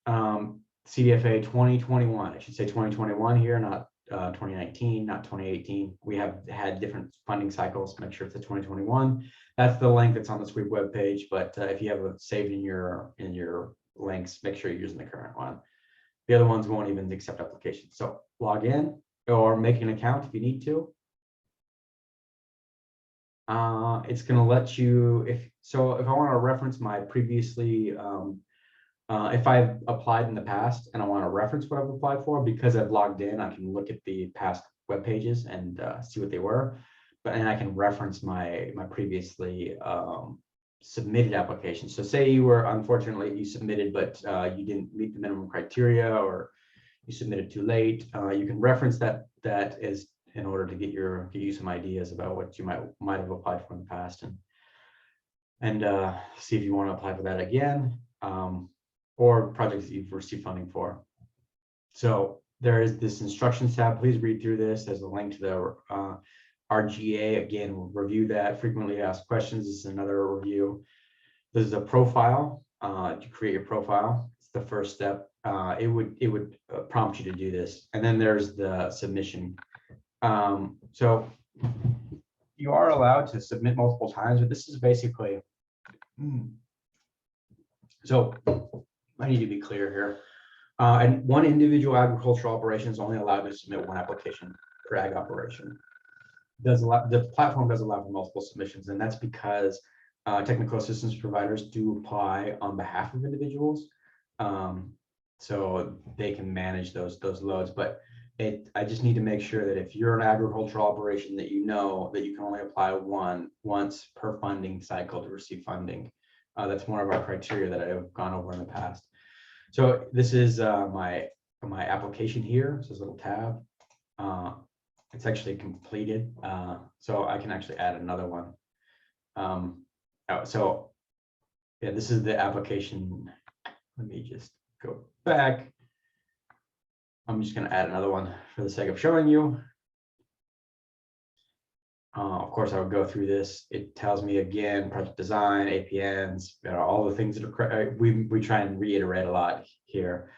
CDFA 2021, I should say 2021 here, not 2019, not 2018. We have had different funding cycles. Make sure it's the 2021. That's the link that's on the SWEEP webpage. But if you have it saved in your links, make sure you're using the current one. The other ones won't even accept applications. So log in or make an account if you need to. It's going to let you, if I want to reference my previously, if I've applied in the past and I want to reference what I've applied for, because I've logged in, I can look at the past web pages and see what they were, and I can reference my previously submitted application. So say you were, unfortunately, you submitted, but you didn't meet the minimum criteria, or you submitted too late. You can reference that as in order to get you some ideas about what you might have applied for in the past, and see if you want to apply for that again. Or projects that you've received funding for. So there is this instructions tab. Please read through this. There's a link to the RGA. Again, we'll review that. Frequently asked questions. This is another review. This is a profile. To create your profile, it's the first step. It would prompt you to do this. And then there's the submission. So you are allowed to submit multiple times, but this is basically, so I need to be clear here. And one individual agricultural operation is only allowed to submit one application per ag operation. The platform does allow for multiple submissions, and that's because technical assistance providers do apply on behalf of individuals, so they can manage those loads. But I just need to make sure that if you're an agricultural operation, that you know that you can only apply once per funding cycle to receive funding. That's one of our criteria that I've gone over in the past. So this is my application here. So this little tab. It's actually completed. So I can actually add another one. So yeah, this is the application. Let me just go back. I'm just going to add another one for the sake of showing you. Of course, I would go through this. It tells me again, project design, APNs, all the things that are, we try and reiterate a lot here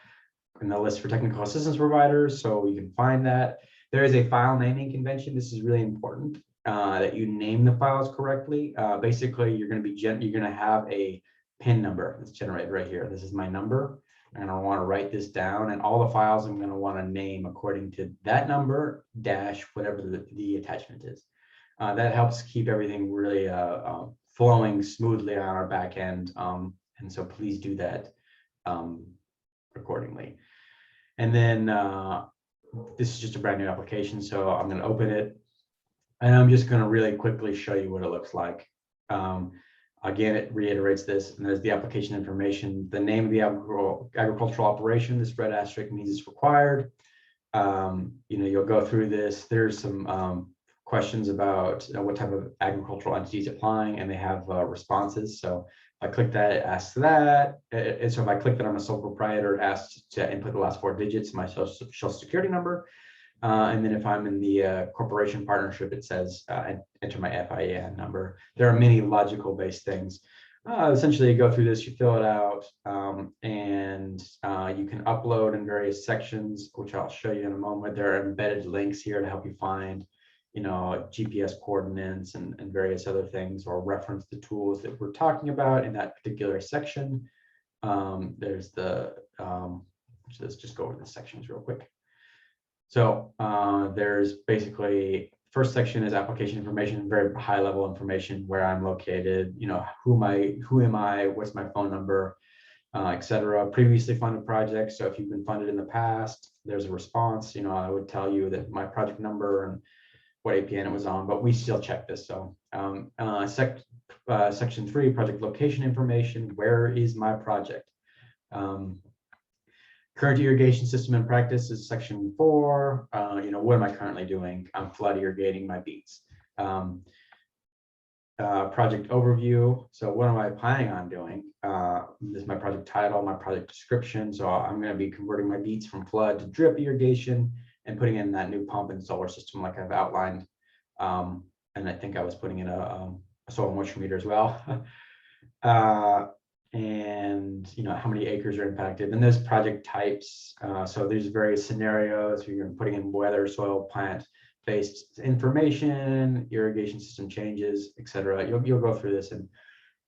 in the list for technical assistance providers. So you can find that. There is a file naming convention. This is really important that you name the files correctly. Basically, you're going to have a PIN number that's generated right here. This is my number. And I want to write this down, and all the files I'm going to want to name according to that number dash whatever the attachment is. That helps keep everything really flowing smoothly on our back end. And so please do that accordingly. And then this is just a brand new application. So I'm going to open it, and I'm just going to really quickly show you what it looks like. Again, it reiterates this, and there's the application information, the name of the agricultural operation. This red asterisk means it's required. You'll go through this. There's some questions about what type of agricultural entity is applying, and they have responses. So if I click that, it asks that. And so if I click that I'm a sole proprietor, it asks to input the last 4 digits, my social security number. And then if I'm in the corporation partnership, it says enter my FIN number. There are many logical based things. Essentially, you go through this, you fill it out, and you can upload in various sections, which I'll show you in a moment. There are embedded links here to help you find, GPS coordinates and various other things, or reference the tools that we're talking about in that particular section. There's the, let's just go over the sections real quick. So there's basically first section is application information, very high level information, where I'm located, who am I, what's my phone number, etc. Previously funded projects. So if you've been funded in the past, there's a response. I would tell you that my project number and what APN it was on, but we still check this. So section 3, project location information. Where is my project? Current irrigation system in practice is section 4. What am I currently doing? I'm flood irrigating my beets. Project overview. So what am I planning on doing? This is my project title, my project description. So I'm going to be converting my beets from flood to drip irrigation and putting in that new pump and solar system like I've outlined. And I think I was putting in a soil moisture meter as well. And how many acres are impacted. And there's project types. So there's various scenarios. You're putting in weather, soil, plant based information, irrigation system changes, etc. You'll go through this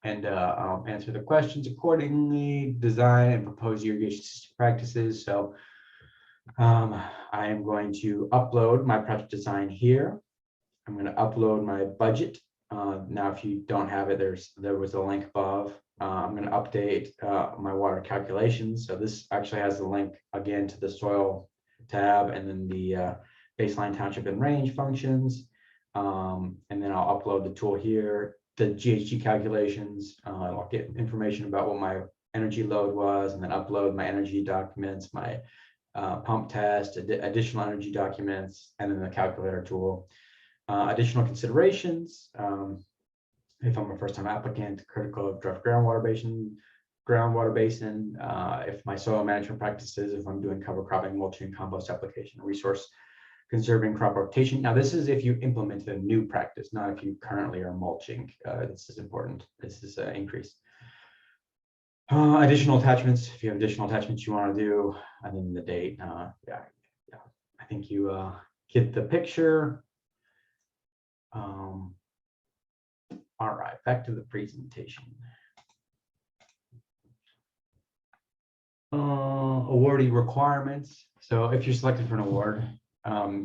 and I'll answer the questions accordingly. Design and propose irrigation system practices. So I am going to upload my project design here. I'm going to upload my budget. Now, if you don't have it, there was a link above. I'm going to update my water calculations. So this actually has the link again to the soil tab and then the baseline, township, and range functions. And then I'll upload the tool here, the GHG calculations. I'll get information about what my energy load was, and then upload my energy documents, my pump test, additional energy documents, and then the calculator tool. Additional considerations. If I'm a first-time applicant, critical of draft groundwater basin, if my soil management practices, if I'm doing cover cropping, mulching, compost application, resource conserving, crop rotation. Now, this is if you implement a new practice, not if you currently are mulching. This is important. This is an increase. Additional attachments, if you have additional attachments you want to do, and then the date. Yeah, I think you get the picture. All right, back to the presentation. Awardee requirements. So if you're selected for an award,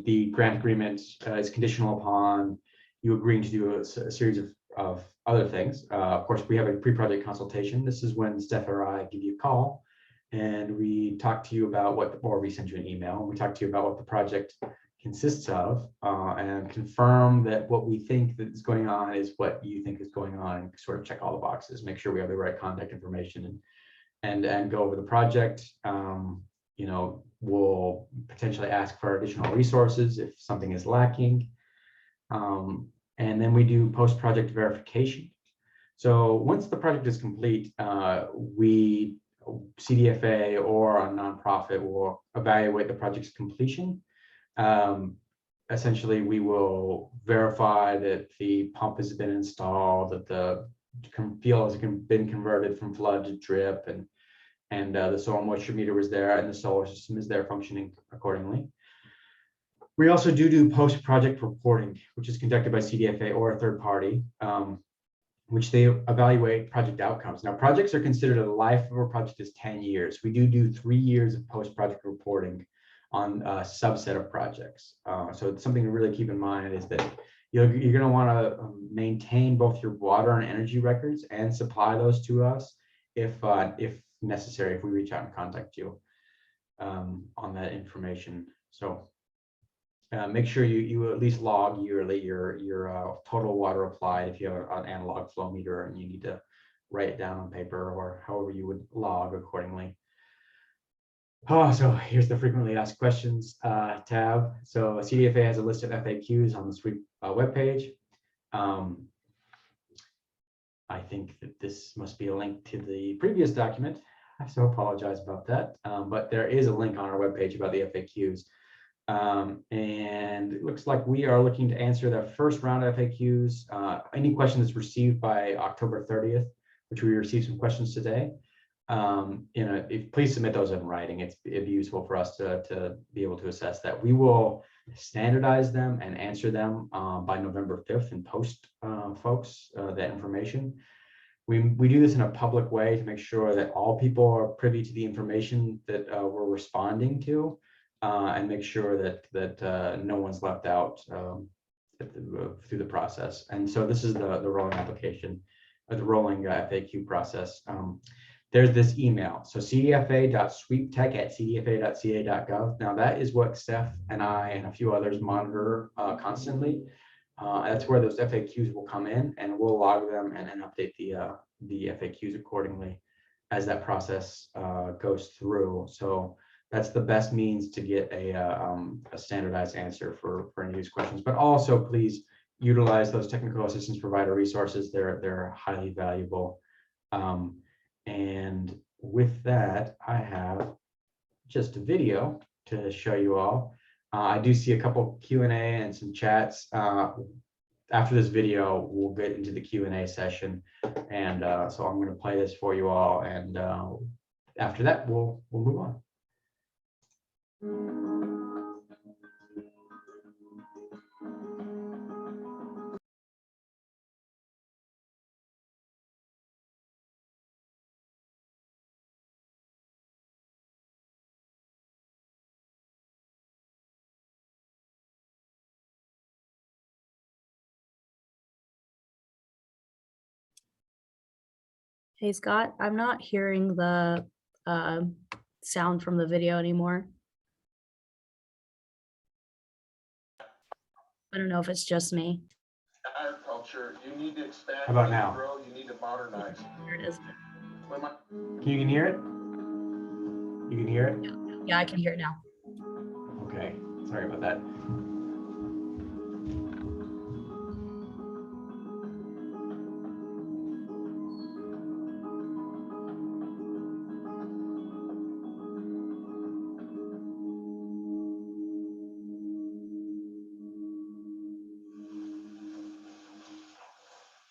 the grant agreement is conditional upon you agreeing to do a series of other things. Of course, we have a pre-project consultation. This is when Steph or I give you a call and we talk to you about or we send you an email and we talk to you about what the project consists of and confirm that what we think that is going on is what you think is going on, and sort of check all the boxes, make sure we have the right contact information and go over the project. We'll potentially ask for additional resources if something is lacking. And then we do post-project verification. So once the project is complete, we, CDFA or a nonprofit, will evaluate the project's completion. Essentially, we will verify that the pump has been installed, that the field has been converted from flood to drip, and the soil moisture meter was there, and the solar system is there functioning accordingly. We also do post-project reporting, which is conducted by CDFA or a third party, which they evaluate project outcomes. Now, projects are considered the life of a project is 10 years. We do 3 years of post-project reporting on a subset of projects. So it's something to really keep in mind is that you're going to want to maintain both your water and energy records and supply those to us if necessary, if we reach out and contact you on that information. So make sure you at least log yearly your total water applied if you have an analog flow meter and you need to write it down on paper or however you would log accordingly. So here's the frequently asked questions tab. So CDFA has a list of FAQs on the SWEEP webpage. I think that this must be a link to the previous document. I so apologize about that. But there is a link on our webpage about the FAQs. And it looks like we are looking to answer the first round of FAQs. Any question that's received by October 30th, which we received some questions today. Please submit those in writing. It'd be useful for us to be able to assess that. We will standardize them and answer them by November 5th and post folks that information. We do this in a public way to make sure that all people are privy to the information that we're responding to and make sure that no one's left out through the process. And so this is the rolling application, or the rolling FAQ process. There's this email. So cdfa.sweeptech@cdfa.ca.gov. Now that is what Steph and I and a few others monitor constantly. That's where those FAQs will come in, and we'll log them and update the FAQs accordingly as that process goes through. So that's the best means to get a standardized answer for any of these questions. But also, please utilize those technical assistance provider resources. They're highly valuable. And with that, I have just a video to show you all. I do see a couple Q&A and some chats. After this video, we'll get into the Q&A session. And so I'm going to play this for you all. And after that, we'll move on. Hey, Scott, I'm not hearing the sound from the video anymore. I don't know if it's just me. Agriculture, you need to expand. How about you need now? to grow, you need to modernize. There it is. You can hear it? You can hear it? Yeah, I can hear it now. Okay, sorry about that.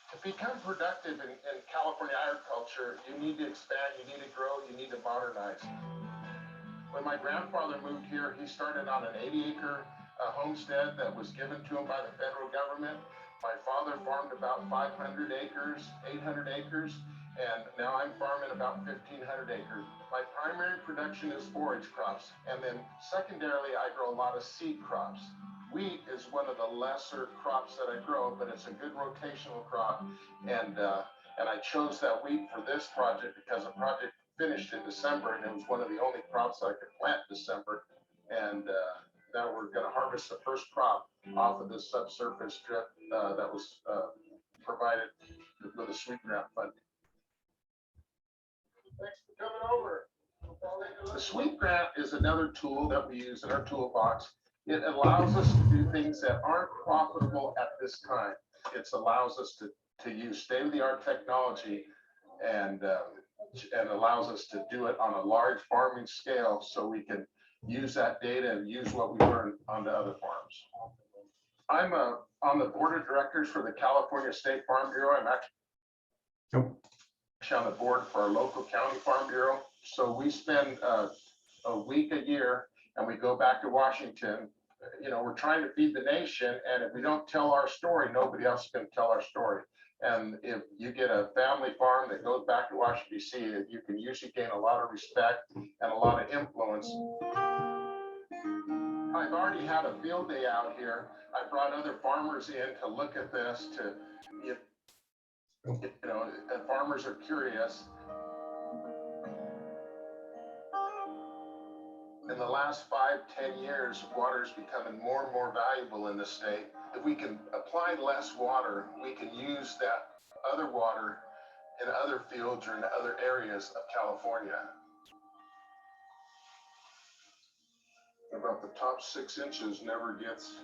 To become productive in California agriculture, you need to expand, you need to grow, you need to modernize. When my grandfather moved here, he started on an 80-acre homestead that was given to him by the federal government. My father farmed about 500 acres, 800 acres, and now I'm farming about 1,500 acres. My primary production is forage crops, and then secondarily, I grow a lot of seed crops. Wheat is one of the lesser crops that I grow, but it's a good rotational crop, and I chose that wheat for this project because the project finished in December, and it was one of the only crops I could plant in December. And now we're going to harvest the first crop off of this subsurface drip that was provided with a sweet grant funding. Thanks for coming over. The sweet grant is another tool that we use in our toolbox. It allows us to do things that aren't profitable at this time. It allows us to use state-of-the-art technology and allows us to do it on a large farming scale so we can use that data and use what we learn onto other farms. I'm on the board of directors for the California State Farm Bureau. I'm actually on the board for our local county farm bureau. So we spend a week a year and we go back to Washington. You know, we're trying to feed the nation, and if we don't tell our story, nobody else is going to tell our story. And if you get a family farm that goes back to Washington, D.C., you can usually gain a lot of respect and a lot of influence. I've already had a field day out here. I brought other farmers in to look at this, you know, and farmers are curious. In the last 5-10 years, water is becoming more and more valuable in the state. If we can apply less water, we can use that other water in other fields or in other areas of California. About the top 6 inches never gets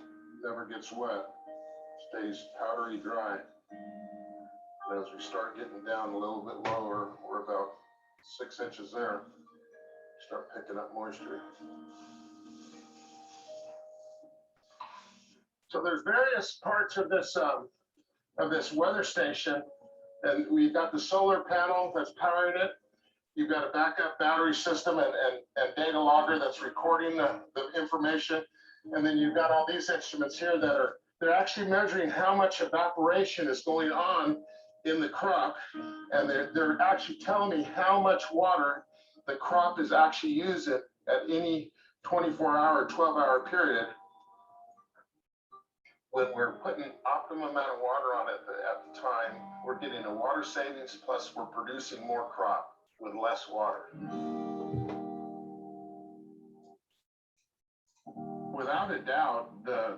wet, stays powdery dry. And as we start getting down a little bit lower, we're about 6 inches there, start picking up moisture. So there's various parts of this weather station, and we've got the solar panel that's powering it. You've got a backup battery system and data logger that's recording the information. And then you've got all these instruments here that they're actually measuring how much evaporation is going on in the crop. And they're actually telling me how much water the crop is actually using at any 24-hour, 12-hour period. when we're putting optimum amount of water on it at the time, we're getting a water savings, plus we're producing more crop with less water. Without a doubt,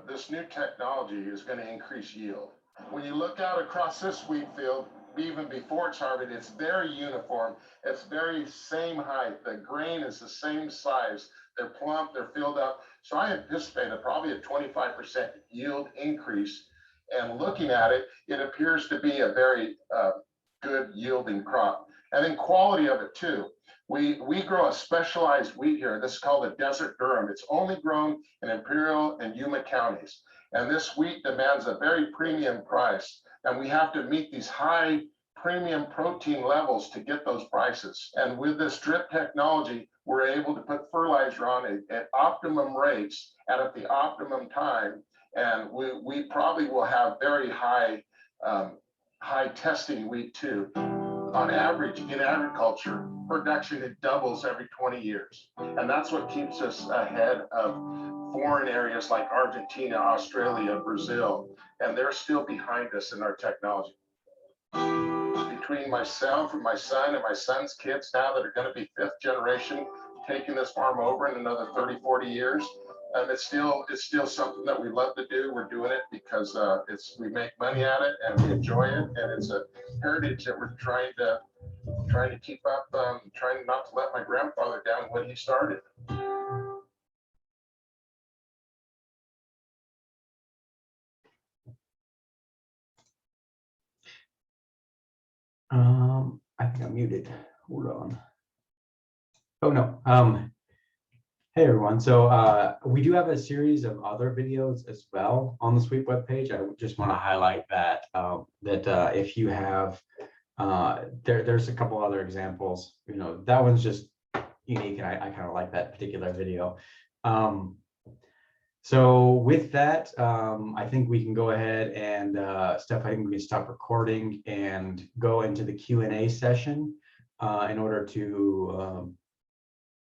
this new technology is going to increase yield. When you look out across this wheat field, even before it's harvested, it's very uniform. It's very same height. The grain is the same size. They're plump, they're filled up. So I anticipate probably a 25% yield increase. And looking at it, it appears to be a very good yielding crop. And then quality of it too. We grow a specialized wheat here. This is called the Desert Durum. It's only grown in Imperial and Yuma counties. And this wheat demands a very premium price. And we have to meet these high premium protein levels to get those prices. And with this drip technology, we're able to put fertilizer on it at optimum rates and at the optimum time. And we probably will have very high testing wheat too. On average, in agriculture, production, it doubles every 20 years. And that's what keeps us ahead of foreign areas like Argentina, Australia, Brazil, and they're still behind us in our technology. Between myself and my son and my son's kids now that are going to be 5th generation taking this farm over in another 30, 40 years, and it's still something that we love to do. We're doing it because we make money at it and we enjoy it, and it's a heritage that we're trying to keep up, trying not to let my grandfather down when he started. I think I'm muted. Hold on. Oh no. Hey everyone. So we do have a series of other videos as well on the Sweep webpage. I just want to highlight that if you have there's a couple other examples. You know, that one's just unique, and I kind of like that particular video. So with that, I think we can go ahead and Steph, I think we can stop recording and go into the Q&A session in order to